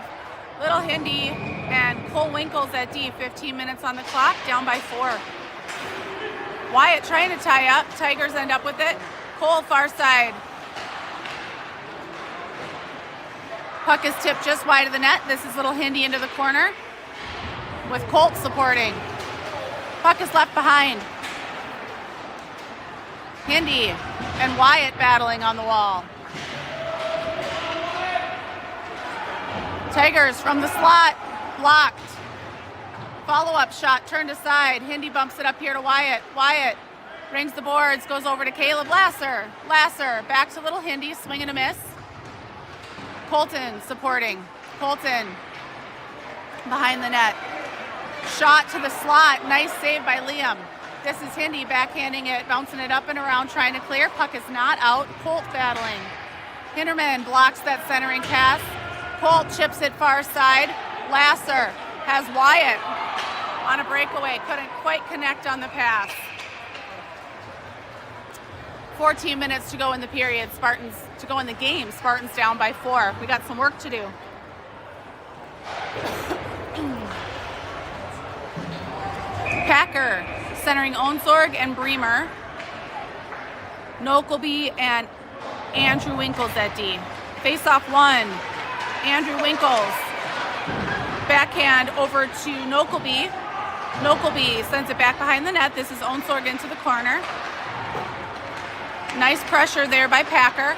Little Hindi and Cole Winkles at D. 15 minutes on the clock, down by 4. Wyatt trying to tie up. Tigers end up with it. Cole far side. Puck is tipped just wide of the net. This is Little Hindi into the corner with Colt supporting. Puck is left behind. Hindi and Wyatt battling on the wall. Tigers from the slot, blocked. Follow-up shot turned aside. Hindi bumps it up here to Wyatt. Wyatt rings the boards, goes over to Caleb Lasser. Lasser back to Little Hindi, swing and a miss. Colton supporting. Colton behind the net. Shot to the slot, nice save by Liam. This is Hindi backhanding it, bouncing it up and around, trying to clear. Puck is not out. Colt battling. Hinterman blocks that centering pass. Colt chips it far side. Lasser has Wyatt on a breakaway. Couldn't quite connect on the pass. 14 minutes to go in the period. Spartans to go in the game. Spartans down by 4. We got some work to do. Packer centering Onsorg and Bremer. Nokelby and Andrew Winkles at D. Face-off 1. Andrew Winkles. Backhand over to Nokelby. Nokelby sends it back behind the net. This is Onsorg into the corner. Nice pressure there by Packer.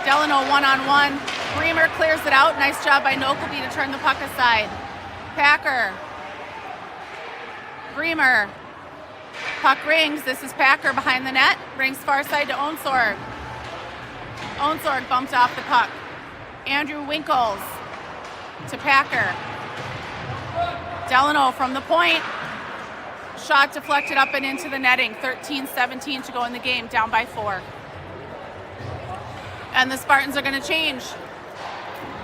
Delano one-on-one. Bremer clears it out. Nice job by Nokelby to turn the puck aside. Packer. Bremer. Puck rings. This is Packer behind the net. Rings far side to Onsorg. Onsorg bumped off the puck. Andrew Winkles to Packer. Delano from the point. Shot deflected up and into the netting. 13-17 to go in the game, down by 4. And the Spartans are going to change.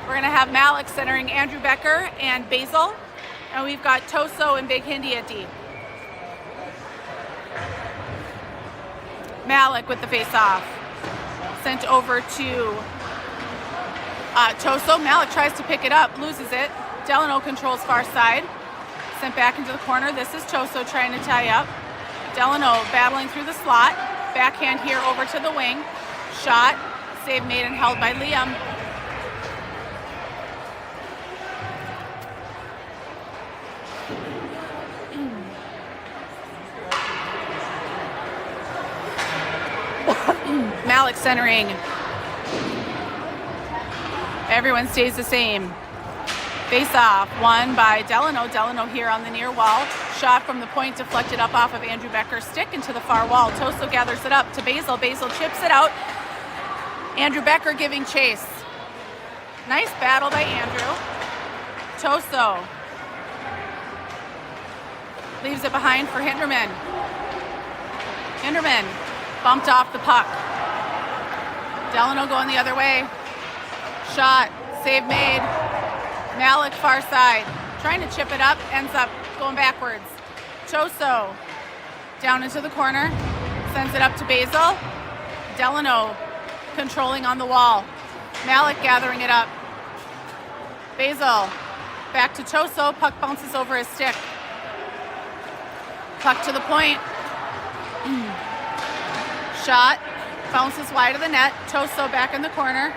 We're going to have Malik centering Andrew Becker and Basil. And we've got Toso and Big Hindi at D. Malik with the face-off. Sent over to Toso. Malik tries to pick it up, loses it. Delano controls far side. Sent back into the corner. This is Toso trying to tie up. Delano battling through the slot. Backhand here over to the wing. Shot. Save made and held by Liam. Malik centering. Everyone stays the same. Face off, won by Delano. Delano here on the near wall. Shot from the point deflected up off of Andrew Becker's stick into the far wall. Toso gathers it up to Basil. Basil chips it out. Andrew Becker giving chase. Nice battle by Andrew. Toso leaves it behind for Hinderman. Hinderman bumped off the puck. Delano going the other way. Shot, save made. Malik far side, trying to chip it up, ends up going backwards. Toso down into the corner, sends it up to Basil. Delano controlling on the wall. Malik gathering it up. Basil back to Toso, puck bounces over his stick. Puck to the point. Shot, bounces wide of the net. Toso back in the corner.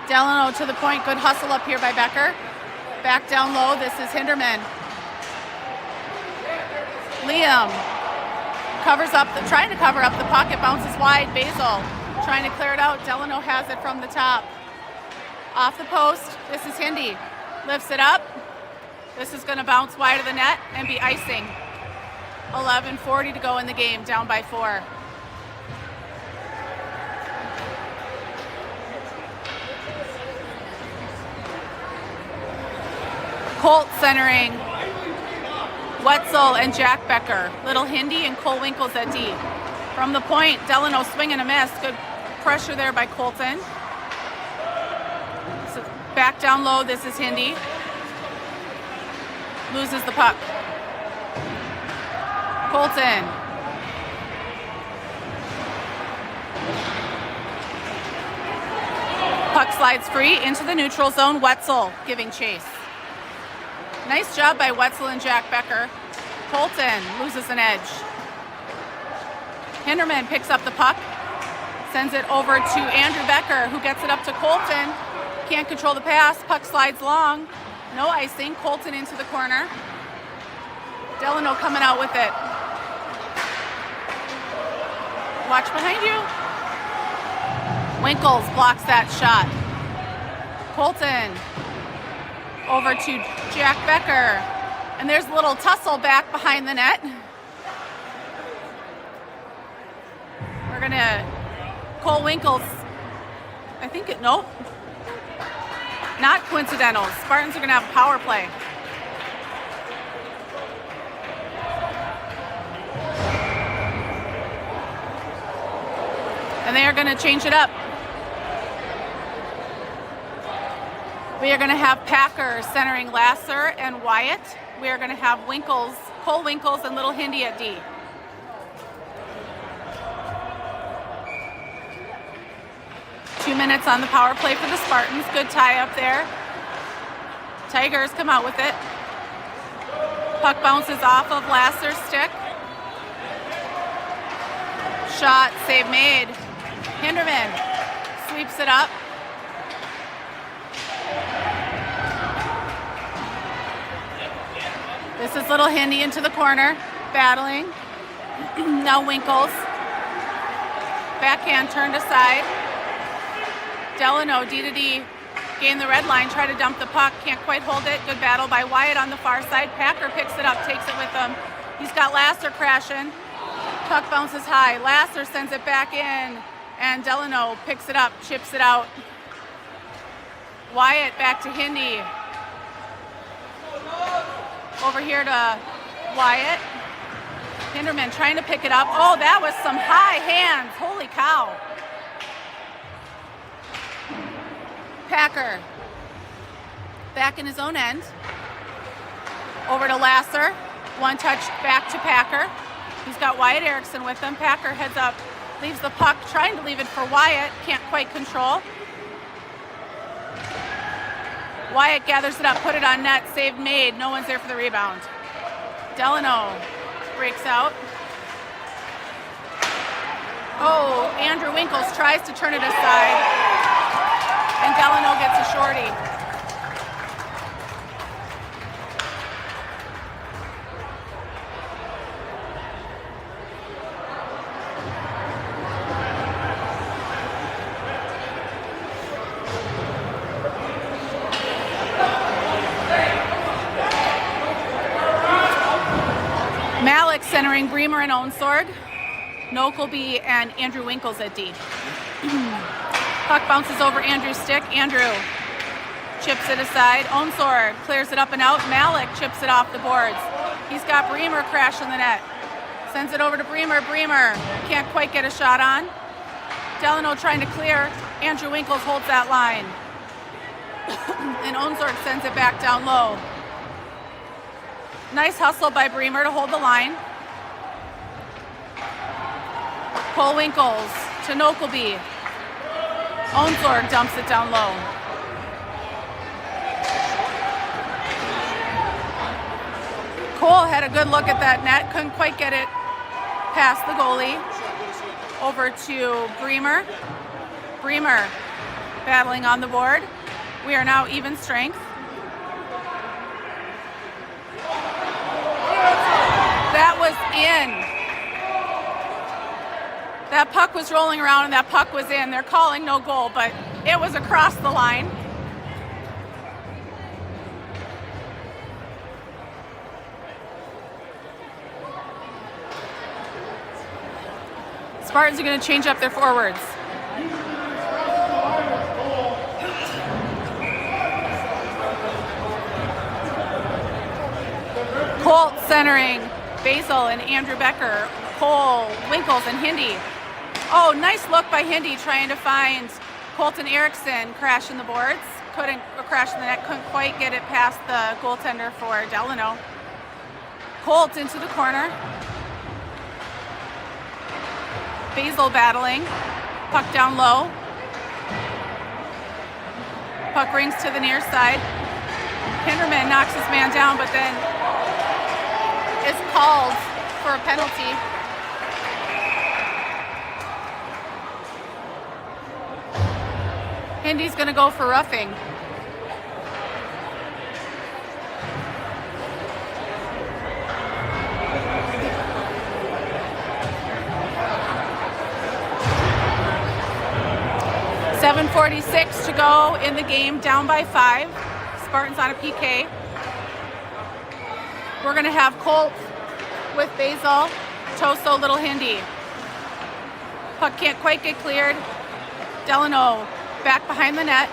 Delano to the point. Good hustle up here by Becker. Back down low. This is Hinderman. Liam covers up, trying to cover up the puck. It bounces wide. Basil trying to clear it out. Delano has it from the top. Off the post. This is Hindi. Lifts it up. This is going to bounce wide of the net and be icing. 11:40 to go in the game. Down by 4. Colt centering Wetzel and Jack Becker. Little Hindi and Cole Winkles at D. From the point, Delano swing and a miss. Good pressure there by Colton. So back down low, this is Hindi. Loses the puck. Colton. Puck slides free into the neutral zone. Wetzel giving chase. Nice job by Wetzel and Jack Becker. Colton loses an edge. Hinderman picks up the puck, sends it over to Andrew Becker, who gets it up to Colton. Can't control the pass. Puck slides long. No icing. Colton into the corner. Delano coming out with it. Watch behind you. Winkles blocks that shot. Colton over to Jack Becker. And there's a little tussle back behind the net. We're gonna, Cole Winkles, I think it, nope. Not coincidental. Spartans are gonna have a power play. And they are gonna change it up. We are gonna have Packer centering Lasser and Wyatt. We are gonna have Winkles, Cole Winkles and Little Hindy at D. Two minutes on the power play for the Spartans. Good tie up there. Tigers come out with it. Puck bounces off of Lasser's stick. Shot, save made. Hinderman sweeps it up. This is Little Hindy into the corner, battling. Now Winkles. Backhand turned aside. Delano, D to D, gain the red line, try to dump the puck, can't quite hold it. Good battle by Wyatt on the far side. Packer picks it up, takes it with him. He's got Lasser crashing. Puck bounces high. Lasser sends it back in, and Delano picks it up, chips it out. Wyatt back to Hindy. Over here to Wyatt. Hinderman trying to pick it up. Oh, that was some high hands. Holy cow. Packer back in his own end. Over to Lasser. One touch back to Packer. He's got Wyatt Erickson with him. Packer heads up, leaves the puck, trying to leave it for Wyatt. Can't quite control. Wyatt gathers it up, put it on net, save made. No one's there for the rebound. Delano breaks out. Oh, Andrew Winkles tries to turn it aside. And Delano gets a shorty. Malik centering Bremer and Onsorg. Nokelby and Andrew Winkles at D. Puck bounces over Andrew's stick. Andrew chips it aside. Onsorg clears it up and out. Malik chips it off the boards. He's got Bremer crashing the net. Sends it over to Bremer. Bremer can't quite get a shot on. Delano trying to clear. Andrew Winkles holds that line. And Onsorg sends it back down low. Nice hustle by Bremer to hold the line. Cole Winkles to Nokelby. Onsorg dumps it down low. Cole had a good look at that net, couldn't quite get it past the goalie. Over to Bremer. Bremer battling on the board. We are now even strength. That was in. That puck was rolling around and that puck was in. They're calling no goal, but it was across the line. Spartans are going to change up their forwards. Colt centering Basil and Andrew Becker. Cole, Winkles, and Hindy. Oh, nice look by Hindy trying to find Colton Erickson crashing the boards. Couldn't crash in the net, couldn't quite get it past the goaltender for Delano. Colt into the corner. Basil battling. Puck down low. Puck rings to the near side. Hinderman knocks his man down, but then is called for a penalty. Hindy's going to go for roughing. .7:46 to go in the game, down by 5. Spartans on a PK. We're going to have Colt with Basil, Toso, Little Hindy. Puck can't quite get cleared. Delano back behind the net.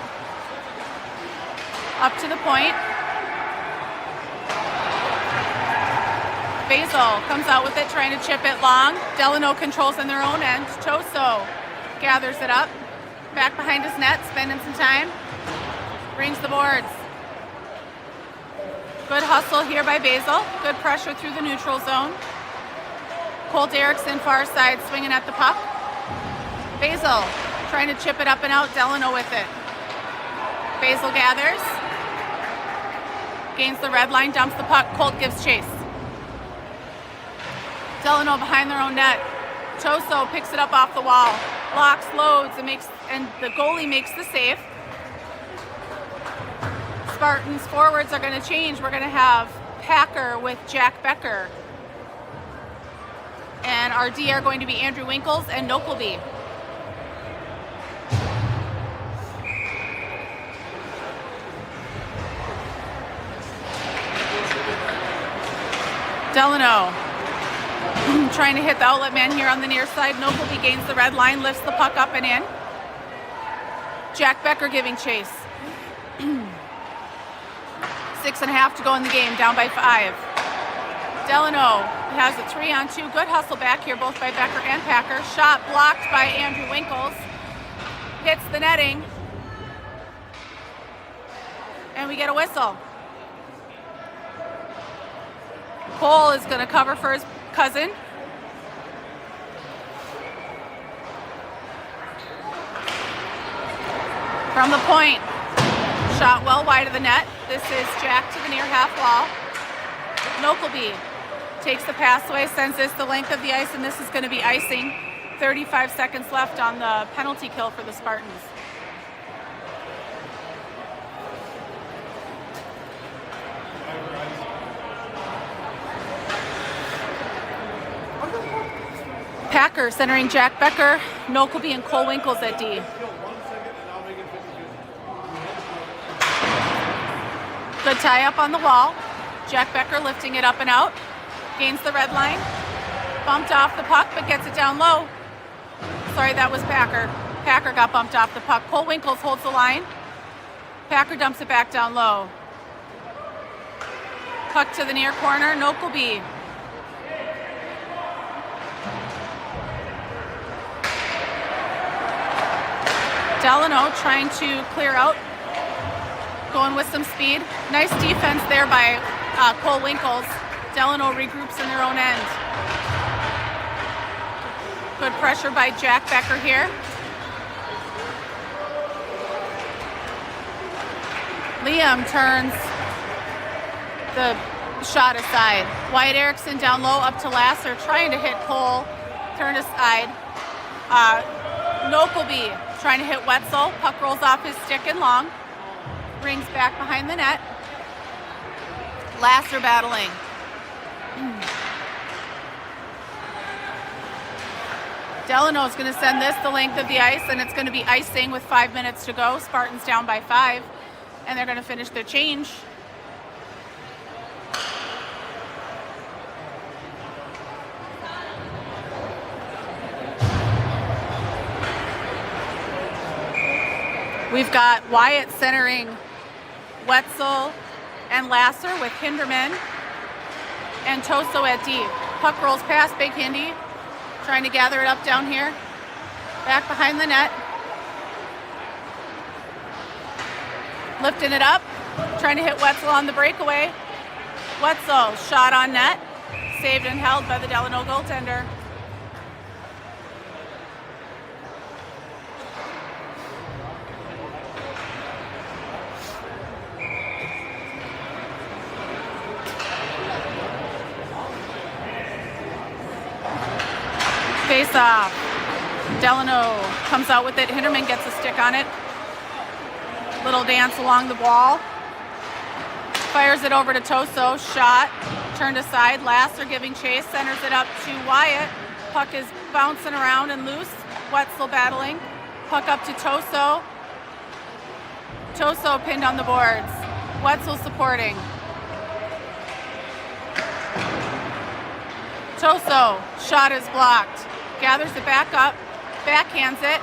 Up to the point. Basil comes out with it, trying to chip it long. Delano controls in their own end. Toso gathers it up. Back behind his net, spending some time. Brings the boards. Good hustle here by Basil. Good pressure through the neutral zone. Colt Erickson far side swinging at the puck. Basil trying to chip it up and out. Delano with it. Basil gathers. Gains the red line, dumps the puck. Colt gives chase. Delano behind their own net. Toso picks it up off the wall. Locks, loads, and the goalie makes the save. Spartans forwards are going to change. We're going to have Packer with Jack Becker. And our D are going to be Andrew Winkles and Nokelby. Delano trying to hit the outlet man here on the near side. Nokelby gains the red line, lifts the puck up and in. Jack Becker giving chase. 6.5 to go in the game, down by 5. Delano has a 3-on-2. Good hustle back here, both by Becker and Packer. Shot blocked by Andrew Winkles. Hits the netting. And we get a whistle. Cole is going to cover for his cousin. From the point, shot well wide of the net. This is Jack to the near half wall. Nokelby takes the pass away, sends this the length of the ice, and this is going to be icing. 35 seconds left on the penalty kill for the Spartans. Packer centering Jack Becker, Nokelby and Cole Winkles at D. Good tie up on the wall. Jack Becker lifting it up and out. Gains the red line. Bumped off the puck, but gets it down low. Sorry, that was Packer. Packer got bumped off the puck. Cole Winkles holds the line. Packer dumps it back down low. Puck to the near corner, Nokelby. Delano trying to clear out. Going with some speed. Nice defense there by Cole Winkles. Delano regroups in their own end. Good pressure by Jack Becker here. Liam turns the shot aside. Wyatt Erickson down low up to Lasser, trying to hit Cole. Turned aside. Nokelby trying to hit Wetzel. Puck rolls off his stick and long. Rings back behind the net. Lasser battling. Delano's going to send this the length of the ice, and it's going to be icing with 5 minutes to go. Spartans down by 5, and they're going to finish their change. We've got Wyatt centering Wetzel and Lasser with Hinderman and Toso at D. Puck rolls past Big Hindy, trying to gather it up down here. Back behind the net. Lifting it up, trying to hit Wetzel on the breakaway. Wetzel, shot on net, saved and held by the Delano goaltender. Face off. Delano comes out with it. Hinderman gets a stick on it. Little dance along the wall. Fires it over to Toso. Shot. Turned aside. Lasser giving chase. Centers it up to Wyatt. Puck is bouncing around and loose. Wetzel battling. Puck up to Toso. Toso pinned on the boards. Wetzel supporting. Toso. Shot is blocked. Gathers it back up. Backhands it.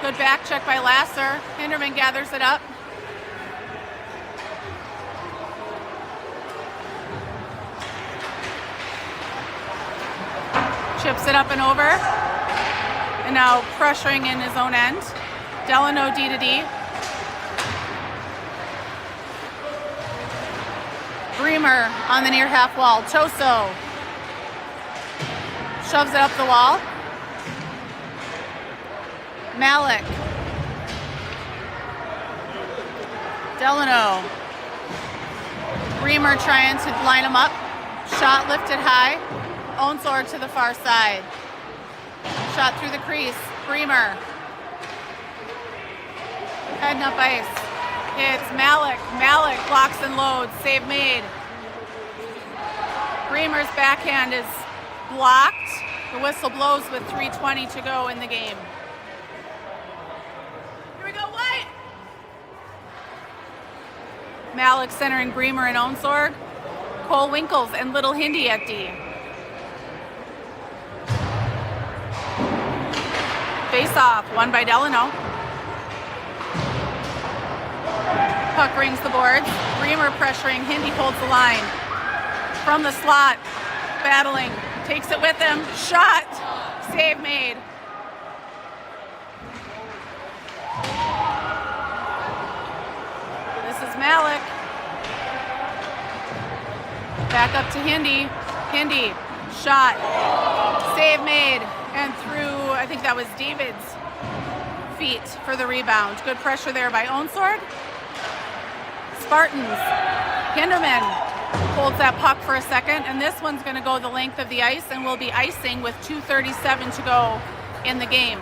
Good back check by Lasser. Hinderman gathers it up. Chips it up and over. And now pressuring in his own end. Delano D to D. Bremer on the near half wall. Toso shoves it up the wall. Malik. Delano. Bremer trying to line him up. Shot lifted high. Onsor to the far side. Shot through the crease. Bremer. Heading up ice. It's Malik. Malik blocks and loads. Save made. Bremer's backhand is blocked. The whistle blows with 3:20 to go in the game. Here we go, White! Malik centering Bremer and Onsorg. Cole Winkles and Little Hindi at D. Face off, won by Delano. Puck rings the boards. Bremer pressuring. Hindi holds the line. From the slot, battling. Takes it with him. Shot. Save made. This is Malik. Back up to Hindi. Hindi. Shot. Save made. And through, I think that was David's feet for the rebound. Good pressure there by Onsorg. Spartans. Hinderman holds that puck for a second, and this one's going to go the length of the ice and will be icing with 2:37 to go in the game.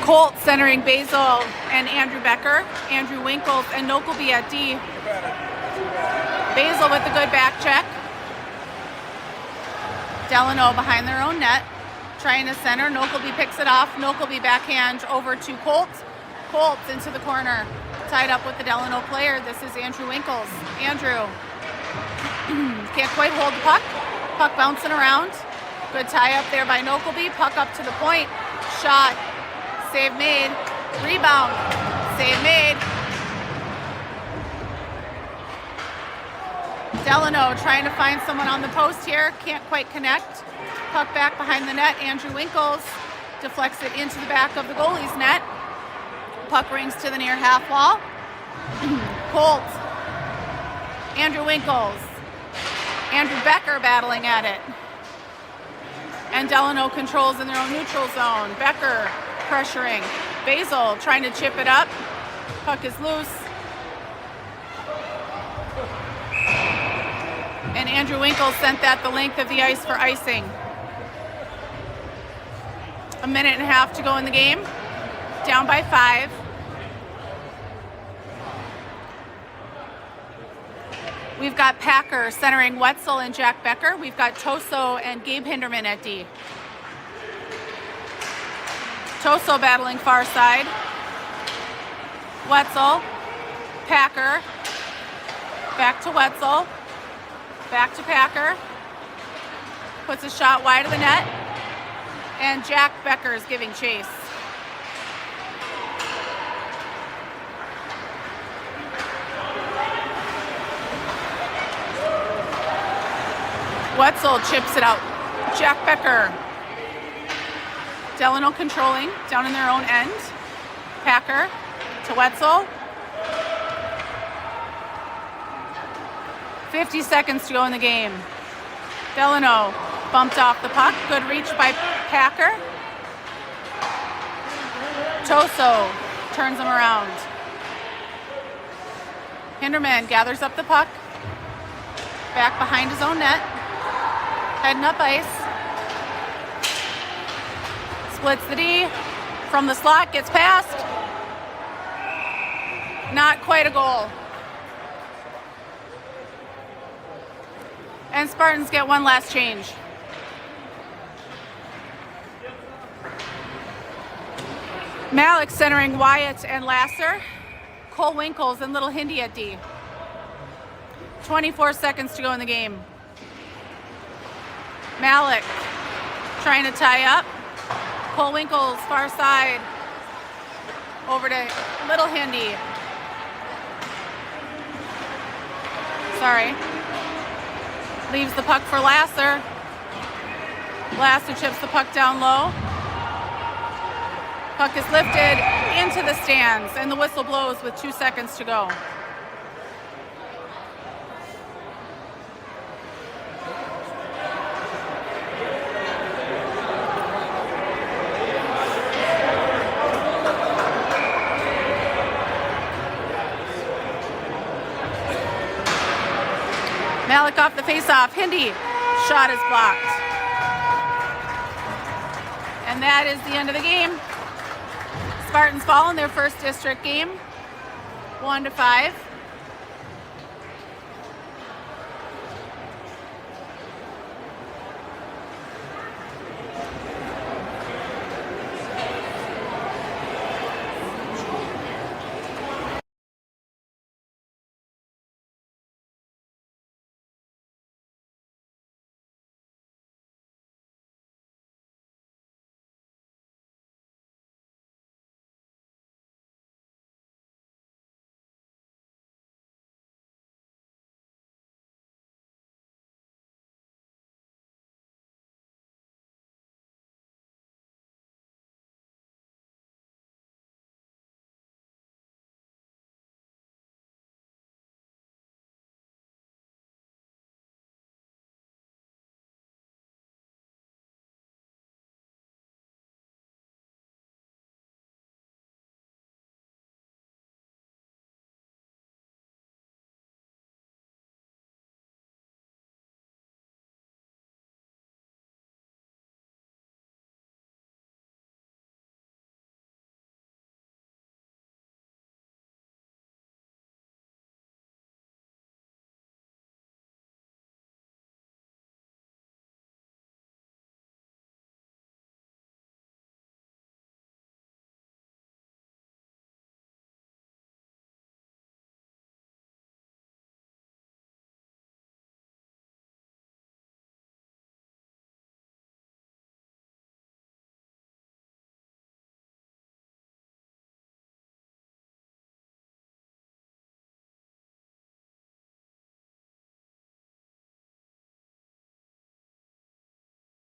Colt centering Basil and Andrew Becker. Andrew Winkles and Nokelby at D. Basil with a good back check. Delano behind their own net. Trying to center. Nokelby picks it off. Nokelby backhand over to Colt. Colt into the corner. Tied up with the Delano player. This is Andrew Winkles. Andrew can't quite hold the puck. Puck bouncing around. Good tie up there by Nokelby. Puck up to the point. Shot. Save made. Rebound. Save made. Delano trying to find someone on the post here. Can't quite connect. Puck back behind the net. Andrew Winkles deflects it into the back of the goalie's net. Puck rings to the near half wall. Colt. Andrew Winkles. Andrew Becker battling at it. And Delano controls in their own neutral zone. Becker pressuring. Basil trying to chip it up. Puck is loose. And Andrew Winkles sent that the length of the ice for icing. A minute and a half to go in the game. Down by 5. We've got Packer centering Wetzel and Jack Becker. We've got Toso and Gabe Hinderman at D. Toso battling far side. Wetzel. Packer. Back to Wetzel. Back to Packer. Puts a shot wide of the net. And Jack Becker is giving chase. Wetzel chips it out. Jack Becker. Delano controlling down in their own end. Packer to Wetzel. 50 seconds to go in the game. Delano Bumped off the puck. Good reach by Packer. Toso turns him around. Hinderman gathers up the puck. Back behind his own net. Heading up ice. Splits the D. From the slot, gets past. Not quite a goal. And Spartans get one last change. Malik centering Wyatt and Lasser. Cole Winkles and Little Hindi at D. 24 seconds to go in the game. Malik trying to tie up. Cole Winkles far side. Over to Little Hindi. Sorry. Leaves the puck for Lasser. Lasser chips the puck down low. Puck is lifted into the stands, and the whistle blows with 2 seconds to go. Malik off the face-off. Hindi shot is blocked. And that is the end of the game. Spartans fall in their first district game, 1-5.